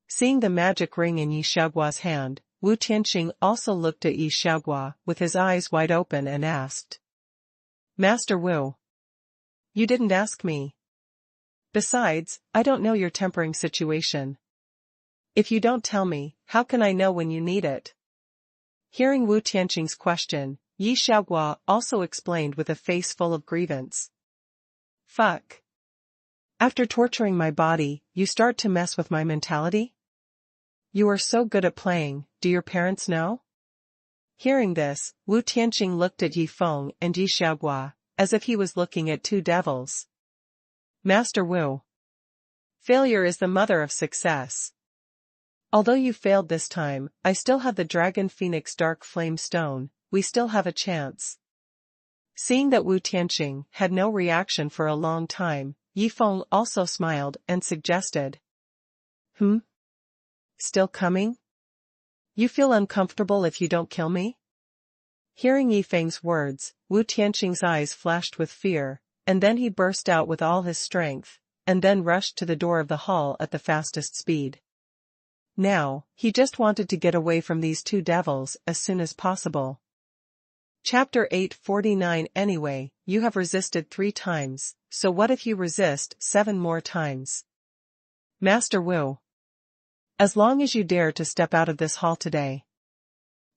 Seeing the magic ring in Yi Xiaoguo's hand, Wu Tianqing also looked at Yi Xiaoguo with his eyes wide open and asked. Master Wu. You didn't ask me. Besides, I don't know your tempering situation. If you don't tell me, how can I know when you need it? Hearing Wu Tianqing's question, Yi Xiaoguo also explained with a face full of grievance. Fuck. After torturing my body, you start to mess with my mentality? You are so good at playing, do your parents know? Hearing this, Wu Tianqing looked at Yifeng and Yi Xiaoguo, as if he was looking at 2 devils. Master Wu. Failure is the mother of success. Although you failed this time, I still have the Dragon Phoenix Dark Flame Stone, we still have a chance. Seeing that Wu Tianqing had no reaction for a long time, Yifeng also smiled and suggested. Still coming? You feel uncomfortable if you don't kill me? Hearing Yifeng's words, Wu Tianqing's eyes flashed with fear, and then he burst out with all his strength, and then rushed to the door of the hall at the fastest speed. Now, he just wanted to get away from these 2 devils as soon as possible. Chapter 849 Anyway, you have resisted 3 times, so what if you resist 7 more times? Master Wu. As long as you dare to step out of this hall today.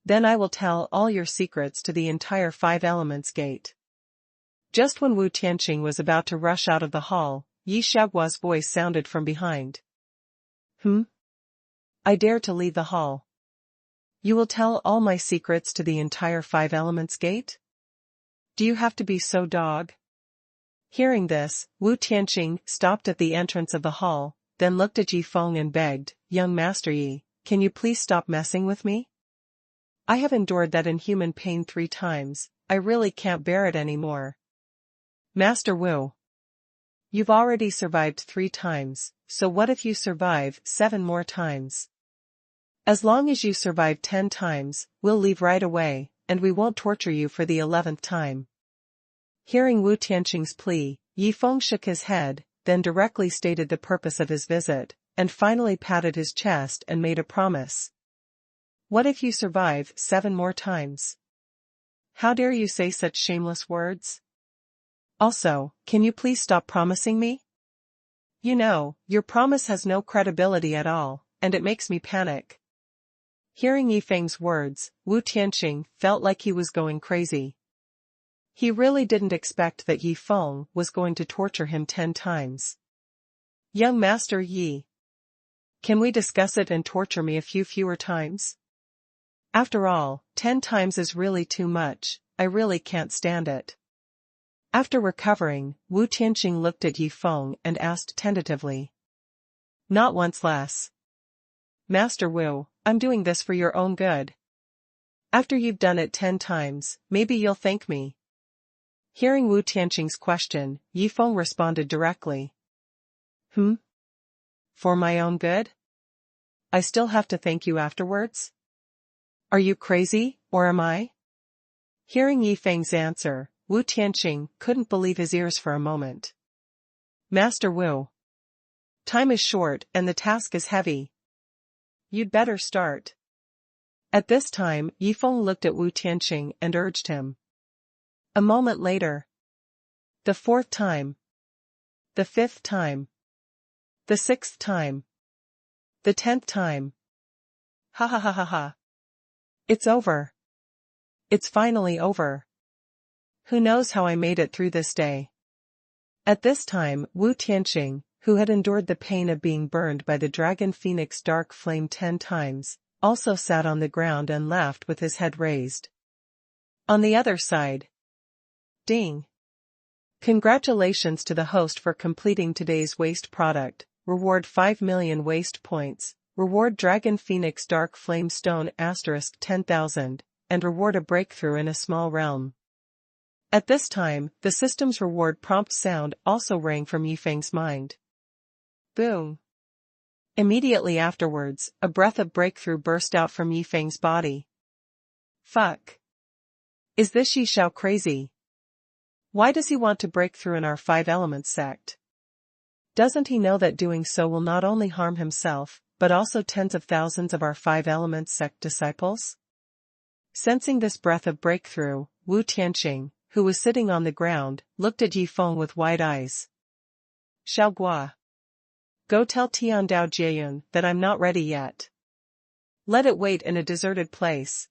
Then I will tell all your secrets to the entire 5 Elements Gate. Just when Wu Tianqing was about to rush out of the hall, Yi Xiaoguo's voice sounded from behind. I dare to leave the hall. You will tell all my secrets to the entire 5 Elements Gate? Do you have to be so dog? Hearing this, Wu Tianqing stopped at the entrance of the hall, then looked at Yi Feng and begged, "Young Master Yi, can you please stop messing with me? I have endured that inhuman pain 3 times, I really can't bear it anymore." "Master Wu, you've already survived 3 times, so what if you survive 7 more times? As long as you survive 10 times, we'll leave right away, and we won't torture you for the 11th time. Hearing Wu Tianqing's plea, Yi Feng shook his head, then directly stated the purpose of his visit, and finally patted his chest and made a promise. "What if you survive 7 more times? How dare you say such shameless words? Also, can you please stop promising me? You know, your promise has no credibility at all, and it makes me panic." Hearing Yi Feng's words, Wu Tianqing felt like he was going crazy. He really didn't expect that Yi Feng was going to torture him 10 times. "Young Master Yi, can we discuss it and torture me a few fewer times? After all, 10 times is really too much, I really can't stand it." After recovering, Wu Tianqing looked at Yi Feng and asked tentatively. "Not once less. Master Wu, I'm doing this for your own good. After you've done it 10 times, maybe you'll thank me." Hearing Wu Tianqing's question, Yi Feng responded directly. For my own good? I still have to thank you afterwards? Are you crazy, or am I?" Hearing Yi Feng's answer, Wu Tianqing couldn't believe his ears for a moment. "Master Wu, time is short and the task is heavy. You'd better start." At this time, Yi Feng looked at Wu Tianqing and urged him. A moment later. The 4th time. The 5th time. The 6th time. The 10th time. Ha ha ha ha ha. It's over. It's finally over. Who knows how I made it through this day? At this time, Wu Tianqing, who had endured the pain of being burned by the dragon phoenix dark flame 10 times, also sat on the ground and laughed with his head raised. On the other side. Ding! Congratulations to the host for completing today's waste product. Reward 5 million waste points. Reward Dragon Phoenix Dark Flame Stone * 10,000, and reward a breakthrough in a small realm. At this time, the system's reward prompt sound also rang from Yi Feng's mind. Boom! Immediately afterwards, a breath of breakthrough burst out from Yi Feng's body. Fuck! Is this Yi Xiao crazy? Why does he want to break through in our 5 elements sect? Doesn't he know that doing so will not only harm himself, but also tens of thousands of our 5 elements sect disciples? Sensing this breath of breakthrough, Wu Tianqing, who was sitting on the ground, looked at Yi Feng with wide eyes. Xiaogua. Go tell Tiandao Jieyun that I'm not ready yet. Let it wait in a deserted place.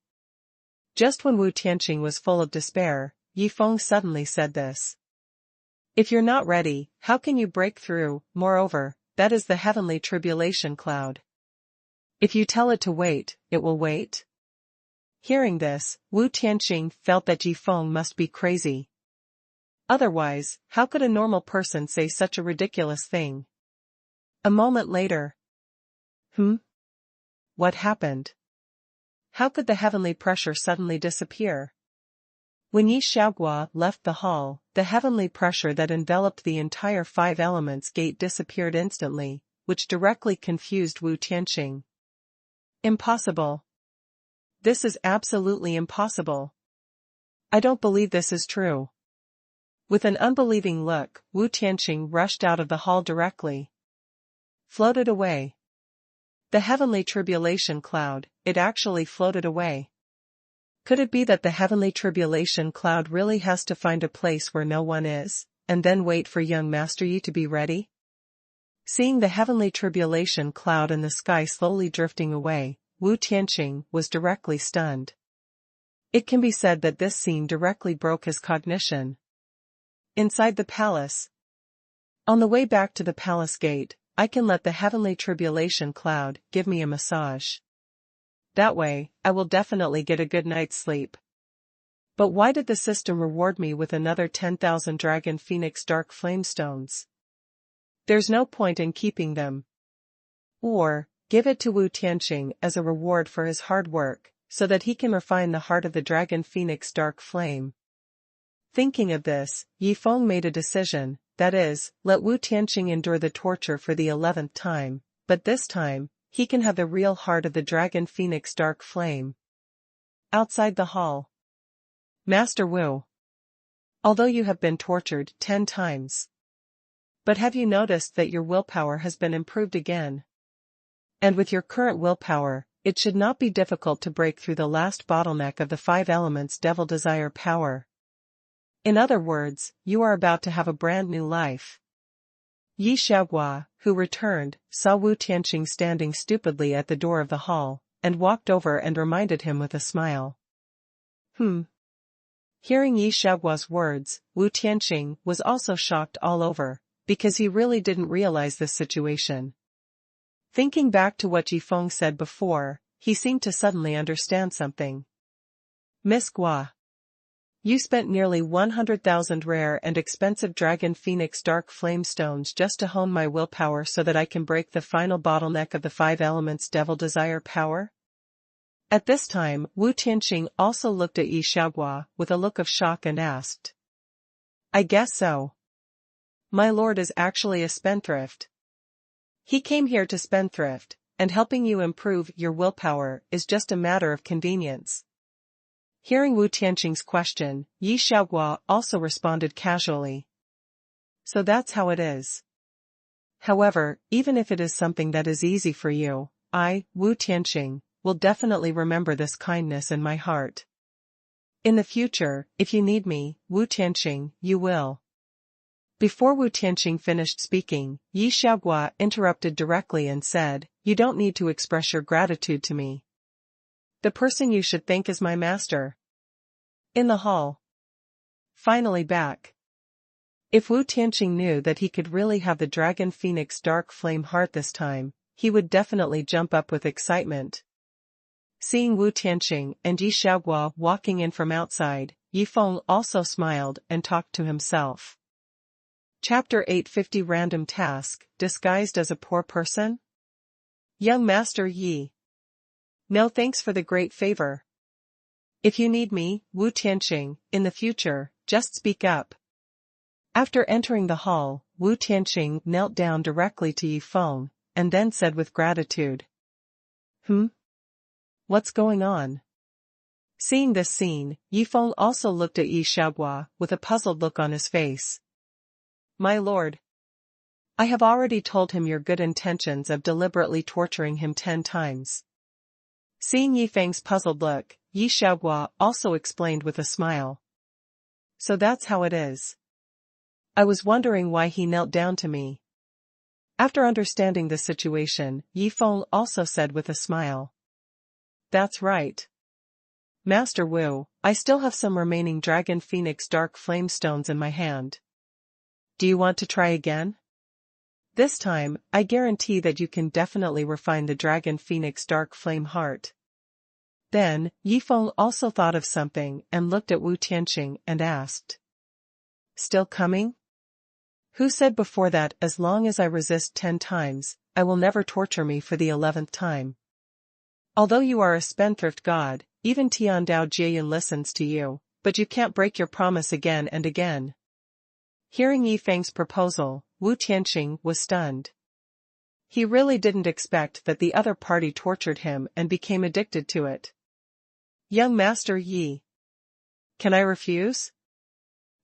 Just when Wu Tianqing was full of despair, Yi Feng suddenly said this. If you're not ready, how can you break through? Moreover, that is the heavenly tribulation cloud. If you tell it to wait, it will wait? Hearing this, Wu Tianqing felt that Yi Feng must be crazy. Otherwise, how could a normal person say such a ridiculous thing? A moment later. What happened? How could the heavenly pressure suddenly disappear? When Yi Xiaogua left the hall, the heavenly pressure that enveloped the entire 5 elements gate disappeared instantly, which directly confused Wu Tianqing. Impossible. This is absolutely impossible. I don't believe this is true. With an unbelieving look, Wu Tianqing rushed out of the hall directly. Floated away. The heavenly tribulation cloud, it actually floated away. Could it be that the heavenly tribulation cloud really has to find a place where no one is, and then wait for young Master Yi to be ready? Seeing the heavenly tribulation cloud in the sky slowly drifting away, Wu Tianqing was directly stunned. It can be said that this scene directly broke his cognition. Inside the palace. On the way back to the palace gate, I can let the heavenly tribulation cloud give me a massage. That way, I will definitely get a good night's sleep. But why did the system reward me with another 10,000 Dragon Phoenix Dark Flame Stones? There's no point in keeping them, Or, give it to Wu Tianqing as a reward for his hard work, so that he can refine the heart of the dragon phoenix dark flame. Thinking of this, Yi Feng made a decision, that is, let Wu Tianqing endure the torture for the 11th time, but this time, he can have the real heart of the dragon phoenix dark flame. Outside the hall. Master Wu. Although you have been tortured 10 times. But have you noticed that your willpower has been improved again? And with your current willpower, it should not be difficult to break through the last bottleneck of the 5 elements devil desire power. In other words, you are about to have a brand new life. Yi Xiaohua, who returned, saw Wu Tianqing standing stupidly at the door of the hall, and walked over and reminded him with a smile. Hearing Yi Xiaohua's words, Wu Tianqing was also shocked all over, because he really didn't realize this situation. Thinking back to what Yi Feng said before, he seemed to suddenly understand something. Miss Gua. You spent nearly 100,000 rare and expensive dragon phoenix dark flame stones just to hone my willpower so that I can break the final bottleneck of the 5 elements devil desire power? At this time, Wu Tianqing also looked at Yi Xiaohua with a look of shock and asked. I guess so. My lord is actually a spendthrift. He came here to spendthrift, and helping you improve your willpower is just a matter of convenience. Hearing Wu Tianqing's question, Yi Xiaohua also responded casually. So that's how it is. However, even if it is something that is easy for you, I, Wu Tianqing, will definitely remember this kindness in my heart. In the future, if you need me, Wu Tianqing, you will. Before Wu Tianqing finished speaking, Yi Xiaohua interrupted directly and said, You don't need to express your gratitude to me. The person you should thank is my master. In the hall. Finally back. If Wu Tianqing knew that he could really have the dragon phoenix dark flame heart this time, he would definitely jump up with excitement. Seeing Wu Tianqing and Yi Xiaohua walking in from outside, Yi Feng also smiled and talked to himself. Chapter 850 Random Task, Disguised as a Poor Person? Young Master Yi. No thanks for the great favor. If you need me, Wu Tianqing, in the future, just speak up. After entering the hall, Wu Tianqing knelt down directly to Yi Feng, and then said with gratitude. What's going on? Seeing this scene, Yi Feng also looked at Yi Xiaohua with a puzzled look on his face. My lord. I have already told him your good intentions of deliberately torturing him 10 times. Seeing Yi Feng's puzzled look, Yi Xiaohua also explained with a smile. So that's how it is. I was wondering why he knelt down to me. After understanding the situation, Yi Feng also said with a smile. That's right. Master Wu, I still have some remaining dragon phoenix dark flame stones in my hand. Do you want to try again? This time, I guarantee that you can definitely refine the dragon phoenix dark flame heart. Then, Yi Feng also thought of something and looked at Wu Tianqing and asked. Still coming? Who said before that as long as I resist 10 times, I will never torture me for the 11th time? Although you are a spendthrift god, even Tiandao Jieyun listens to you, but you can't break your promise again and again. Hearing Yi Feng's proposal, Wu Tianqing was stunned. He really didn't expect that the other party tortured him and became addicted to it. Young Master Yi. Can I refuse?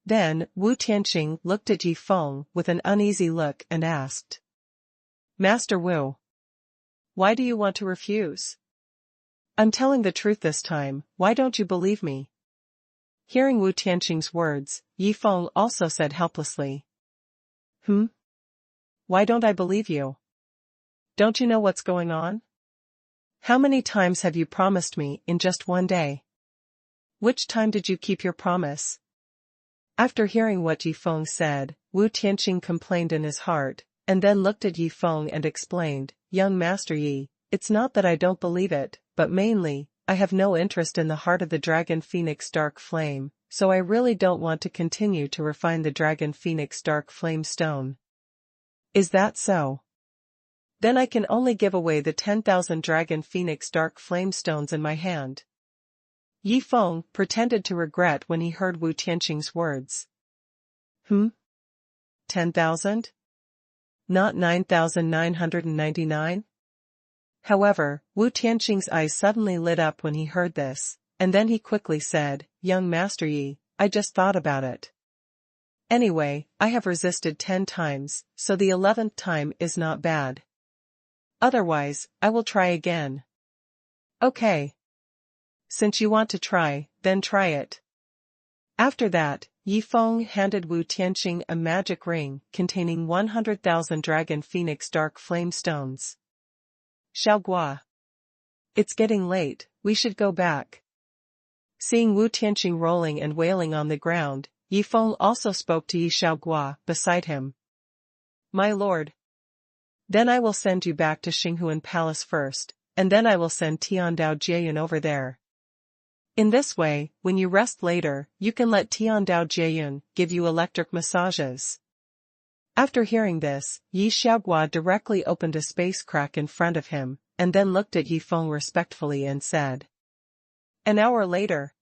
Then, Wu Tianqing looked at Yi Feng with an uneasy look and asked. Master Wu. Why do you want to refuse? I'm telling the truth this time, why don't you believe me? Hearing Wu Tianqing's words, Yi Feng also said helplessly. Why don't I believe you? Don't you know what's going on? How many times have you promised me in just one day? Which time did you keep your promise? After hearing what Yi Feng said, Wu Tianqing complained in his heart, and then looked at Yi Feng and explained, Young Master Yi, it's not that I don't believe it, but mainly, I have no interest in the heart of the dragon phoenix dark flame, so I really don't want to continue to refine the dragon phoenix dark flame stone. Is that so? Then I can only give away the 10,000 dragon phoenix dark flame stones in my hand. Yi Feng pretended to regret when he heard Wu Tianqing's words. 10,000? Not 9,999? However, Wu Tianqing's eyes suddenly lit up when he heard this, and then he quickly said, "Young Master Yi, I just thought about it. Anyway, I have resisted 10 times, so the 11th time is not bad. Otherwise, I will try again." "Okay. Since you want to try, then try it." After that, Yi Feng handed Wu Tianqing a magic ring containing 100,000 dragon phoenix dark flame stones. "Xiaogua. It's getting late, we should go back." Seeing Wu Tianqing rolling and wailing on the ground, Yi Feng also spoke to Yi Xiaogua beside him. "My lord. Then I will send you back to Xinghuan Palace first, and then I will send Tiandao Jieyun over there. In this way, when you rest later, you can let Tiandao Jieyun give you electric massages." After hearing this, Yi Xiaogua directly opened a space crack in front of him, and then looked at Yi Feng respectfully and said. An hour later.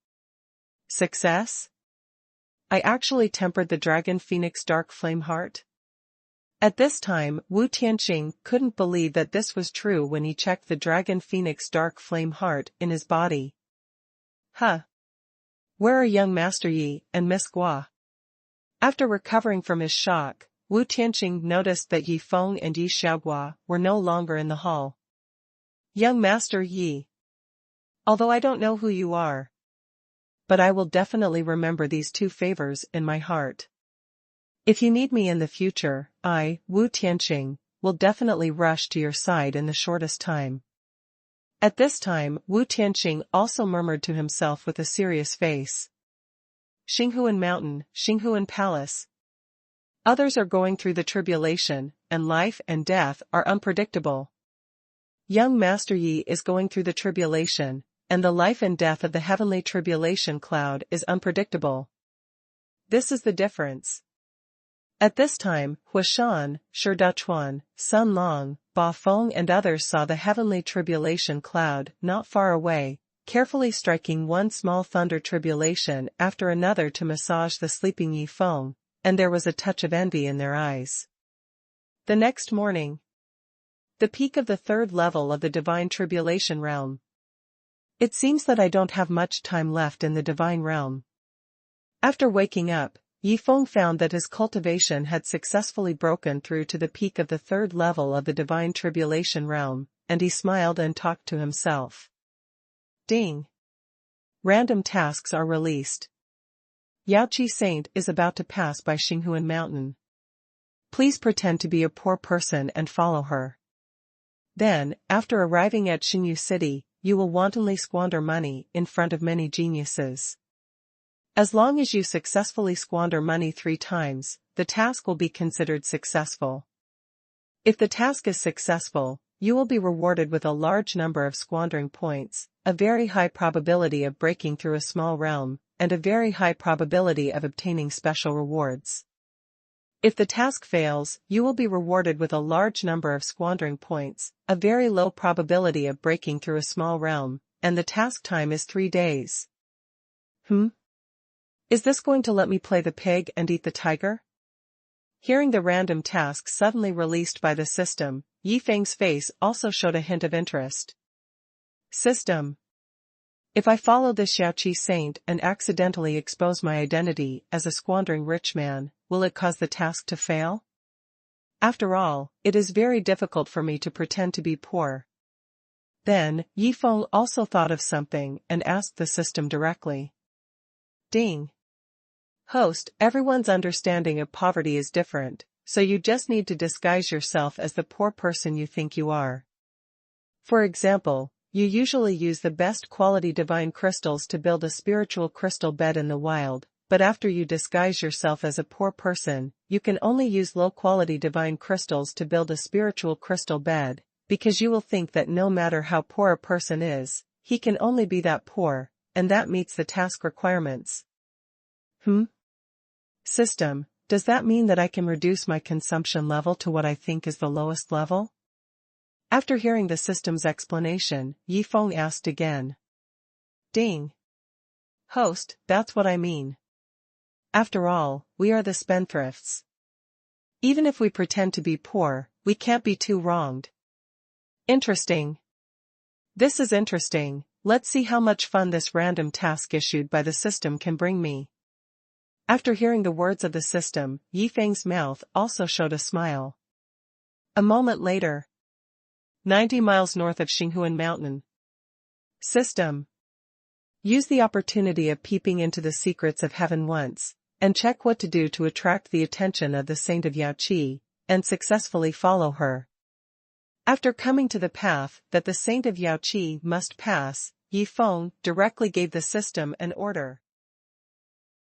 "Success? I actually tempered the dragon phoenix dark flame heart?" At this time, Wu Tianqing couldn't believe that this was true when he checked the dragon phoenix dark flame heart in his body. Huh. Where are young Master Yi and Miss Gua? After recovering from his shock, Wu Tianqing noticed that Yi Feng and Yi Xiaogua were no longer in the hall. "Young Master Yi. Although I don't know who you are, but I will definitely remember these 2 favors in my heart. If you need me in the future, I, Wu Tianqing, will definitely rush to your side in the shortest time." At this time, Wu Tianqing also murmured to himself with a serious face. "Xinghuan Mountain, Xinghuan Palace. Others are going through the tribulation, and life and death are unpredictable. Young Master Yi is going through the tribulation, and the life and death of the heavenly tribulation cloud is unpredictable. This is the difference." At this time, Huashan, Shi Dachuan, Sun Long, Ba Feng and others saw the heavenly tribulation cloud not far away, carefully striking one small thunder tribulation after another to massage the sleeping Yi Feng, and there was a touch of envy in their eyes. The next morning. The peak of the 3rd level of the divine tribulation realm. It seems that I don't have much time left in the divine realm. After waking up, Yi Feng found that his cultivation had successfully broken through to the peak of the 3rd level of the divine tribulation realm, and he smiled and talked to himself. Ding! Random tasks are released. Yaoqi Saint is about to pass by Xinghuan Mountain. Please pretend to be a poor person and follow her. Then, after arriving at Xingyu City, you will wantonly squander money in front of many geniuses. As long as you successfully squander money 3 times, the task will be considered successful. If the task is successful, you will be rewarded with a large number of squandering points, a very high probability of breaking through a small realm, and a very high probability of obtaining special rewards. If the task fails, you will be rewarded with a large number of squandering points, a very low probability of breaking through a small realm, and the task time is 3 days. Is this going to let me play the pig and eat the tiger? Hearing the random tasks suddenly released by the system, Yi Feng's face also showed a hint of interest. System. If I follow this Yaoqi Saint and accidentally expose my identity as a squandering rich man, will it cause the task to fail? After all, it is very difficult for me to pretend to be poor. Then, Yi Feng also thought of something and asked the system directly. Ding. Host, everyone's understanding of poverty is different, so you just need to disguise yourself as the poor person you think you are. For example, you usually use the best quality divine crystals to build a spiritual crystal bed in the wild, but after you disguise yourself as a poor person, you can only use low-quality divine crystals to build a spiritual crystal bed, because you will think that no matter how poor a person is, he can only be that poor, and that meets the task requirements. System, does that mean that I can reduce my consumption level to what I think is the lowest level? After hearing the system's explanation, Yi Feng asked again. Ding. Host, that's what I mean. After all, we are the spendthrifts. Even if we pretend to be poor, we can't be too wronged. Interesting. This is interesting. Let's see how much fun this random task issued by the system can bring me. After hearing the words of the system, Yi Feng's mouth also showed a smile. A moment later. 90 miles north of Xinghuan Mountain. System. Use the opportunity of peeping into the secrets of heaven once, and check what to do to attract the attention of the Saint of Yaoqi, and successfully follow her. After coming to the path that the Saint of Yaoqi must pass, Yi Feng directly gave the system an order.